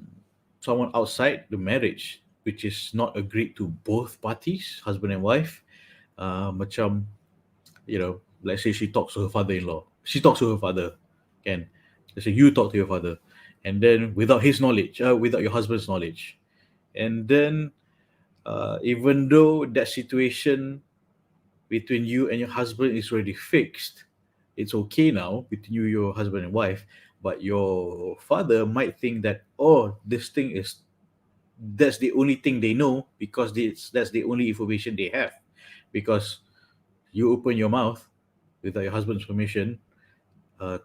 someone outside the marriage, which is not agreed to both parties, husband and wife, macam, let's say she talks to her father-in-law, she talks to her father, can, let's say you talk to your father, and then without his knowledge, without your husband's knowledge, and then even though that situation between you and your husband is already fixed, it's okay now between you, your husband and wife, but your father might think that, oh, this thing is, that's the only thing they know because that's the only information they have, because you open your mouth without your husband's permission,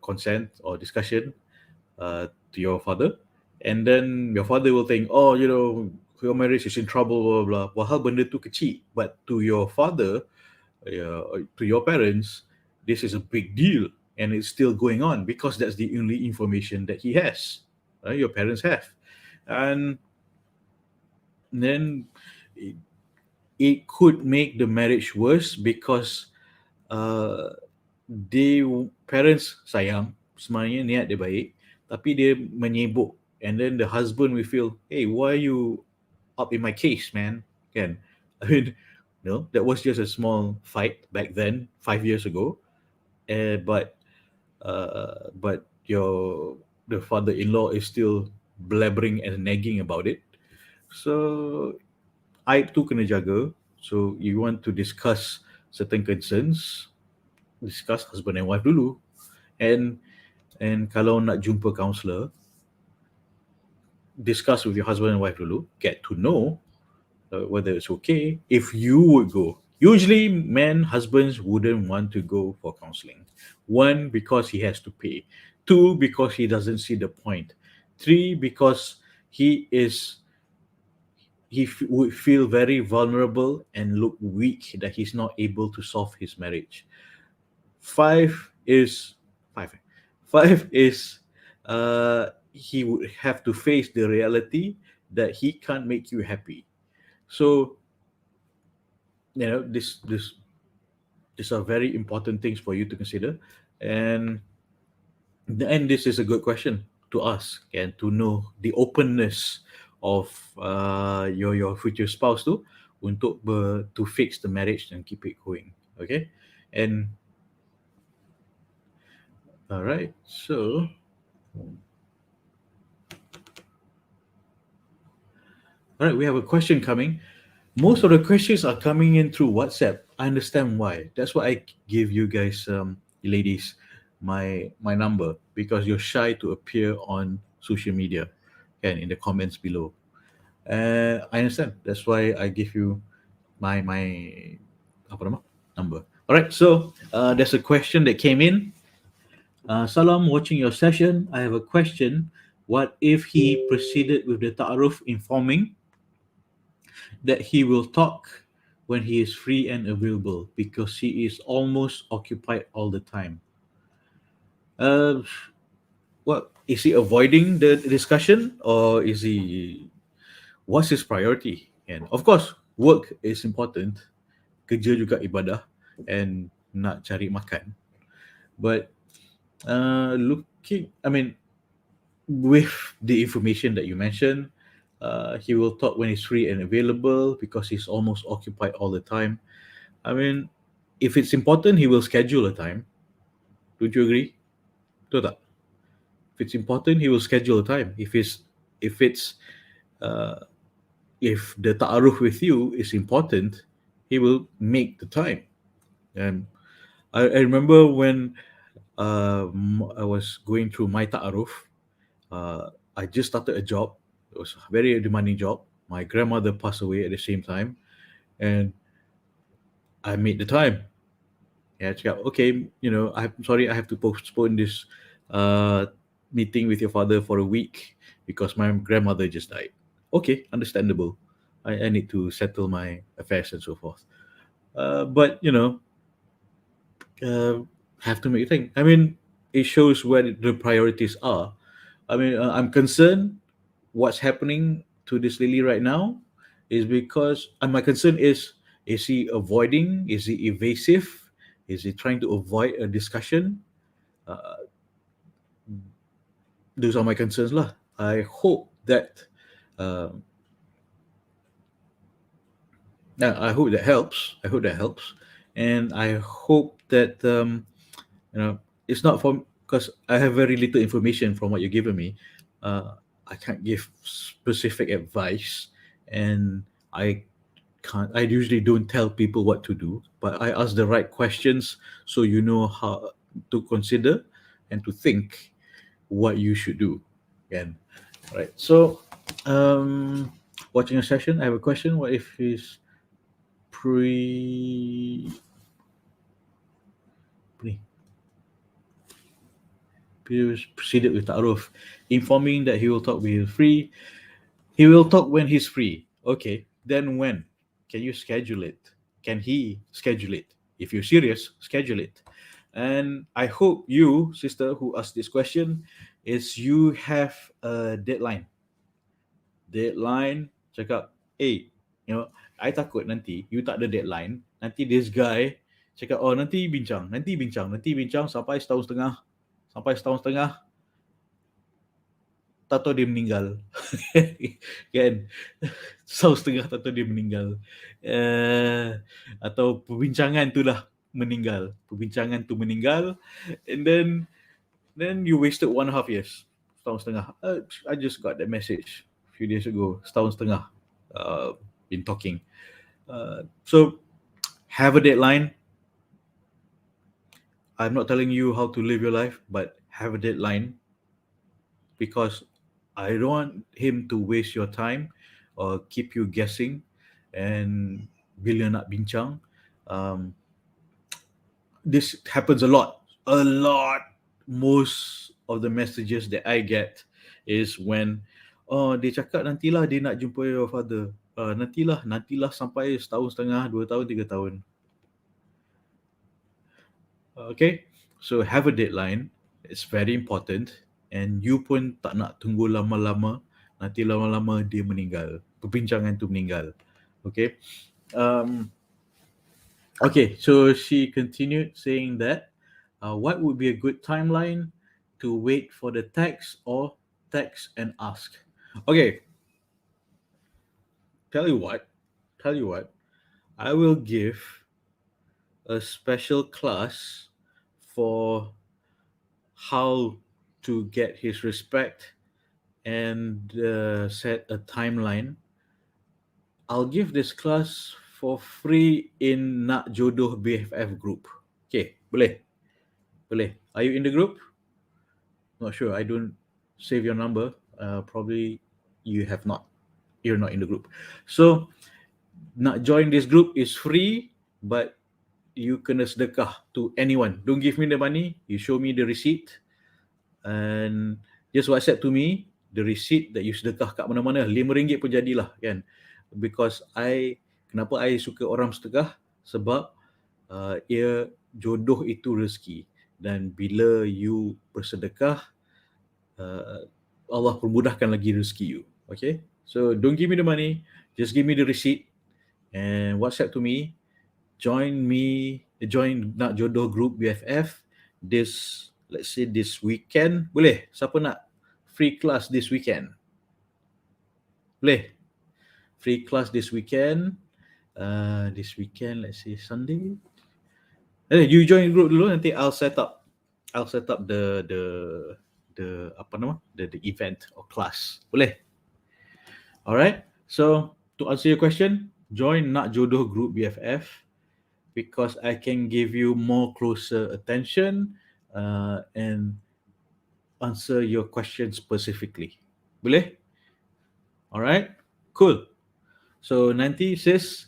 consent or discussion, to your father, and then your father will think, oh, your marriage is in trouble, blah blah blah. Wahal benda tu kecil, but to your father, to your parents, this is a big deal, and it's still going on because that's the only information that he has, your parents have. And then it could make the marriage worse because uh, they parents sayang, sebenarnya niat dia baik, tapi dia menyibuk, and then the husband will feel, hey, why are you up in my case, man? Kan? I mean, no, that was just a small fight back then, 5 years ago, but the father-in-law is still blabbering and nagging about it. So I tu kena jaga. So you want to discuss certain concerns, discuss husband and wife dulu, and kalau nak jumpa counselor, discuss with your husband and wife dulu, get to know whether it's okay if you would go. Usually, men, husbands wouldn't want to go for counseling. One, because he has to pay. Two, because he doesn't see the point. Three, because he is would feel very vulnerable and look weak that he's not able to solve his marriage. Five is five. Five is he would have to face the reality that he can't make you happy. So this these are very important things for you to consider, and this is a good question to ask and to know the openness of your future spouse too, untuk to fix the marriage and keep it going. Okay, and all right, so all right, we have a question coming. Most of the questions are coming in through WhatsApp. I understand why. That's why I give you guys, ladies, my number, because you're shy to appear on social media and in the comments below. I understand. That's why I give you my apa nama number. All right. So there's a question that came in. Salam, watching your session. I have a question. What if he proceeded with the ta'aruf informing that he will talk when he is free and available because he is almost occupied all the time? Uh, what is he avoiding the discussion, or is he? What's his priority? And of course, work is important. Kerja juga ibadah, and nak cari makan. But I mean, with the information that you mentioned, he will talk when he's free and available because he's almost occupied all the time. I mean, if it's important, he will schedule a time. Don't you agree? Betul tak? If it's important, he will schedule a time. If it's uh, if the ta'aruf with you is important, he will make the time. And I remember when I was going through my ta'aruf, I just started a job. It was a very demanding job. My grandmother passed away at the same time, and I made the time. Yeah, cakap, okay, I'm sorry, I have to postpone this uh, meeting with your father for a week because my grandmother just died. Okay, understandable. I need to settle my affairs and so forth. But uh, have to make a thing. I mean, it shows where the priorities are. I mean, I'm concerned what's happening to this Lily right now is because, and my concern is he avoiding? Is he evasive? Is he trying to avoid a discussion? Uh, those are my concerns lah. I hope that um, yeah, I hope that helps. I hope that helps, and I hope that it's not from because I have very little information from what you're giving me. I can't give specific advice, and I can't. I usually don't tell people what to do, but I ask the right questions so you know how to consider and to think what you should do. And right, so um, watching a session, I have a question. What if he's pre pre proceeded with ta'aruf, informing that he will talk when he's free. He will talk when he's free. Okay, then when? Can you schedule it? Can he schedule it? If you're serious, schedule it. And I hope you, sister, who asked this question, is you have a deadline. Deadline, cakap, I takut nanti you tak ada deadline, nanti this guy cakap, oh nanti bincang sampai setahun setengah, tak tahu dia meninggal. Kan? Setahun setengah tak tahu dia meninggal. Atau perbincangan tu dah meninggal. Perbincangan tu meninggal, and then you wasted 1.5 years. Setahun setengah. I just got that message a few days ago. Setahun setengah been talking. So have a deadline. I'm not telling you how to live your life, but have a deadline because I don't want him to waste your time or keep you guessing. And bila nak bincang, um, this happens a lot. Most of the messages that I get is when, oh, dia cakap nantilah dia nak jumpa your father. Nantilah sampai setahun setengah, 2 tahun, 3 tahun. Okay, so have a deadline. It's very important. And you pun tak nak tunggu lama-lama. Nanti lama-lama dia meninggal. Perbincangan tu meninggal. Okay. Okay, so she continued saying that what would be a good timeline to wait for the text or text and ask? Okay, tell you what, I will give a special class for how to get his respect and set a timeline. I'll give this class for free in Nak Jodoh BFF group. Okay, boleh? Boleh. Are you in the group? Not sure. I don't save your number. Probably you have not. You're not in the group. So, nak join this group is free, but you kena sedekah to anyone. Don't give me the money. You show me the receipt. And just WhatsApp to me the receipt that you sedekah kat mana-mana. RM5 pun jadilah, kan? Because kenapa I suka orang sedekah? Sebab jodoh itu rezeki. Dan bila you bersedekah, Allah permudahkan lagi rezeki you. Okay? So don't give me the money, just give me the receipt and WhatsApp to me. Join Nak Jodoh Group BFF let's say this weekend. Boleh? Siapa nak free class this weekend? Boleh? Free class this weekend. This weekend, let's say Sunday. You join group dulu, nanti I'll set up the event or class. Boleh? Alright. So to answer your question, join Nak Jodoh Group BFF because I can give you more closer attention and answer your question specifically. Boleh? Alright. Cool. So nanti sis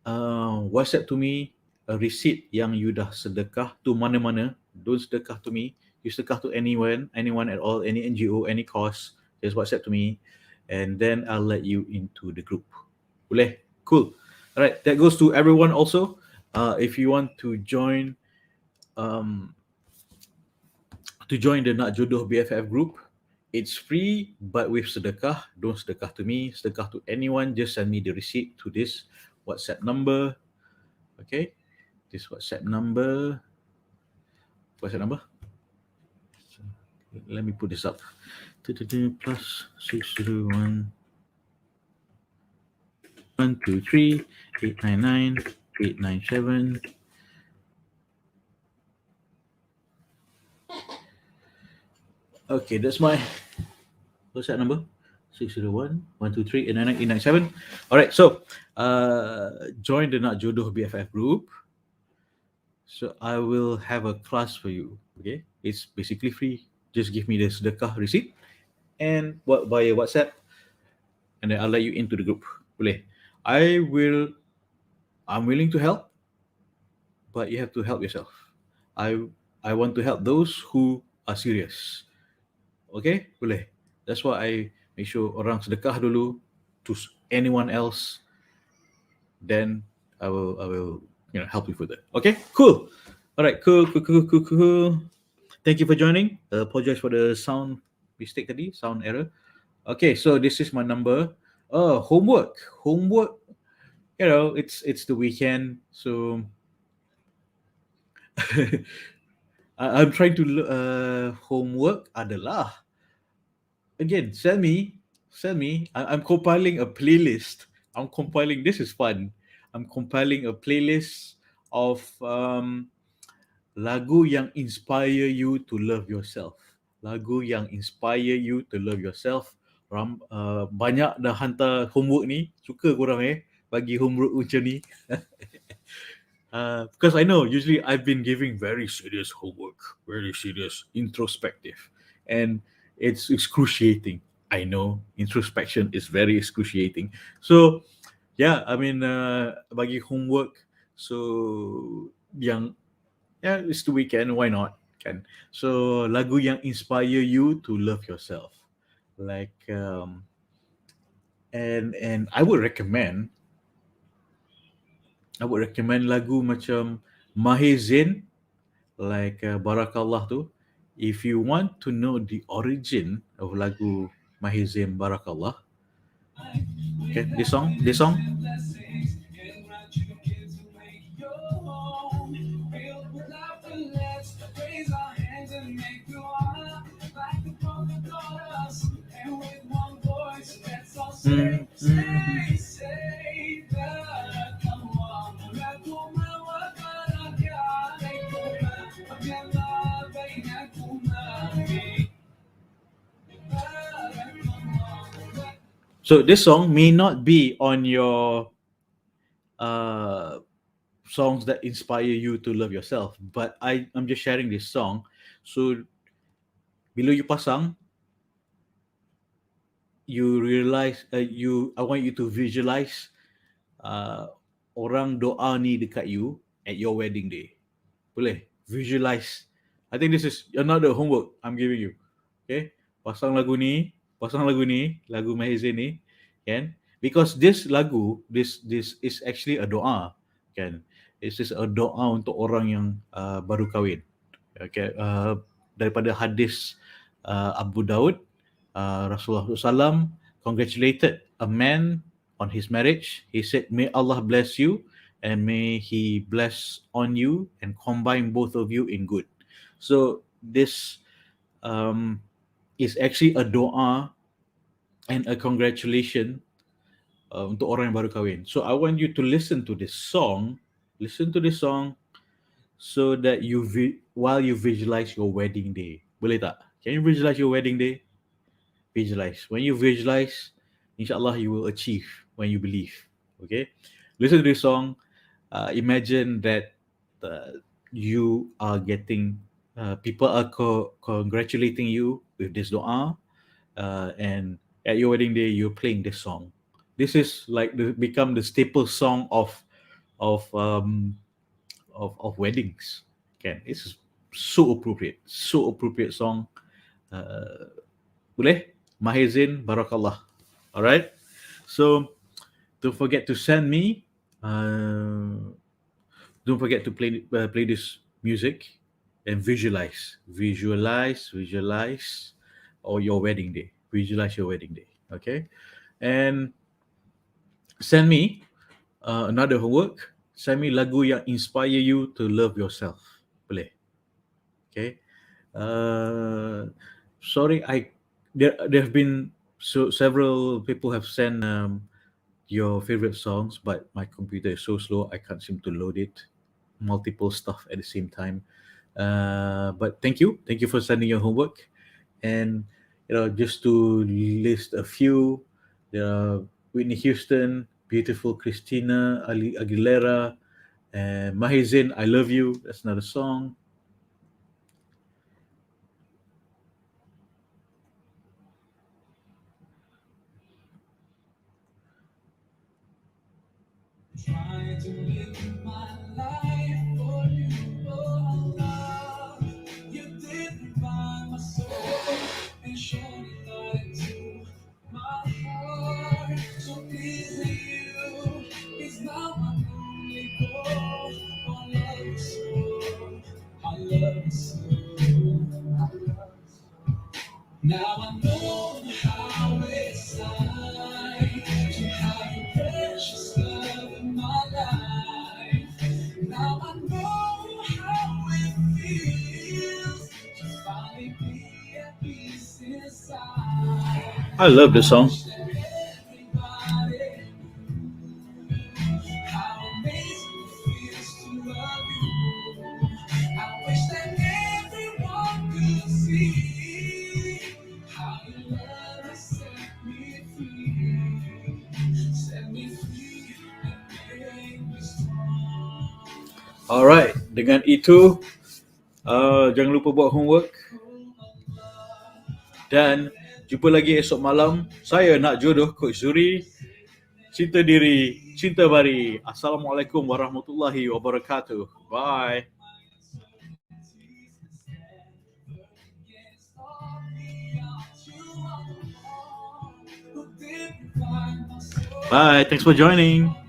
WhatsApp to me a receipt yang you dah sedekah to mana-mana. Don't sedekah to me. You sedekah to anyone at all, any NGO, any cause. Just WhatsApp to me, and then I'll let you into the group. Boleh? Cool. All right. That goes to everyone also. If you want to join the Nak Jodoh BFF group, it's free, but with sedekah. Don't sedekah to me, sedekah to anyone. Just send me the receipt to this WhatsApp number. Okay, this WhatsApp number. Let me put this up. Plus 601 123 899 897. Okay, that's my WhatsApp number. 601 123 899 897. All right, so join the Nak Jodoh BFF group. So I will have a class for you. Okay, it's basically free. Just give me the sedekah receipt and via WhatsApp, and then I'll let you into the group. Boleh? I'm willing to help, but you have to help yourself. I want to help those who are serious. Okay, boleh. That's why I make sure orang sedekah dulu to anyone else. Then I will help you with it. Okay, cool. All right, cool. Thank you for joining. Apologize for the sound mistake tadi, sound error. Okay, so this is my number. Homework. It's the weekend, so I'm trying to homework adalah, again, send me. I'm compiling a playlist. This is fun. I'm compiling a playlist of lagu yang inspire you to love yourself. Banyak dah hantar homework ni. Suka korang bagi homework macam ni. Because I know usually I've been giving very serious homework, very serious, introspective, and it's excruciating. I know introspection is very excruciating. So Yeah, I mean, bagi homework. So yang, yeah, it's the weekend. Why not? Kan? So lagu yang inspire you to love yourself, like and I would recommend lagu macam Mahir Zain, like Barakallah tu. If you want to know the origin of lagu Mahir Zain Barakallah, okay, this song. Mm, mm. So this song may not be on your uh, songs that inspire you to love yourself, but I'm just sharing this song. So below you pasang, you realize I want you to visualize uh, orang doa ni dekat you at your wedding day. Boleh visualize. I think this is another homework I'm giving you. Okay, pasang lagu ni, lagu Mahizin ni, kan? Because this is actually a doa, kan? This is a doa untuk orang yang baru kahwin. Okay, daripada hadis Abu Daud, Rasulullah SAW congratulated a man on his marriage. He said, "May Allah bless you, and may He bless on you and combine both of you in good." So this um, is actually a doa and a congratulation untuk orang yang baru kahwin. So I want you to listen to this song, so that while you visualize your wedding day. Boleh tak? Can you visualize your wedding day? Visualize. When you visualize, inshallah you will achieve when you believe. Okay? Listen to this song. Imagine that you are getting, people are congratulating you with this dua, and at your wedding day you're playing this song. This is like become the staple song of um, of weddings. Okay, it's so appropriate song. Uh, Boleh? Mahir Zain Barakallah. All right. So don't forget to send me. Don't forget to play this music and visualize, or your wedding day. Visualize your wedding day. Okay, and send me another homework. Send me lagu yang inspire you to love yourself. Boleh? Okay. Uh, Sorry, there have been several people have sent your favorite songs, but my computer is so slow I can't seem to load it. Multiple stuff at the same time. But thank you for sending your homework, and just to list a few, there are Whitney Houston, beautiful Christina Aguilera, and Mahir Zain, I Love You. That's another song. Try to live my life for you, oh Allah. You did revive my soul and shone a light to my heart. So pleasing you is now my only goal. I love you so, I love you so, I love you so. Now I know how it's like to have your precious love in my life. Now I know how it feels to finally be at peace inside. I love this song. Everybody, how amazing it feels to love you. I wish that everyone could see how your love has set me free. Set me free and make me strong. Alright, dengan itu jangan lupa buat homework dan jumpa lagi esok malam. Saya nak jodoh Coach Zuri cinta diri, cinta bari. Assalamualaikum warahmatullahi wabarakatuh. Bye. Bye. Thanks for joining.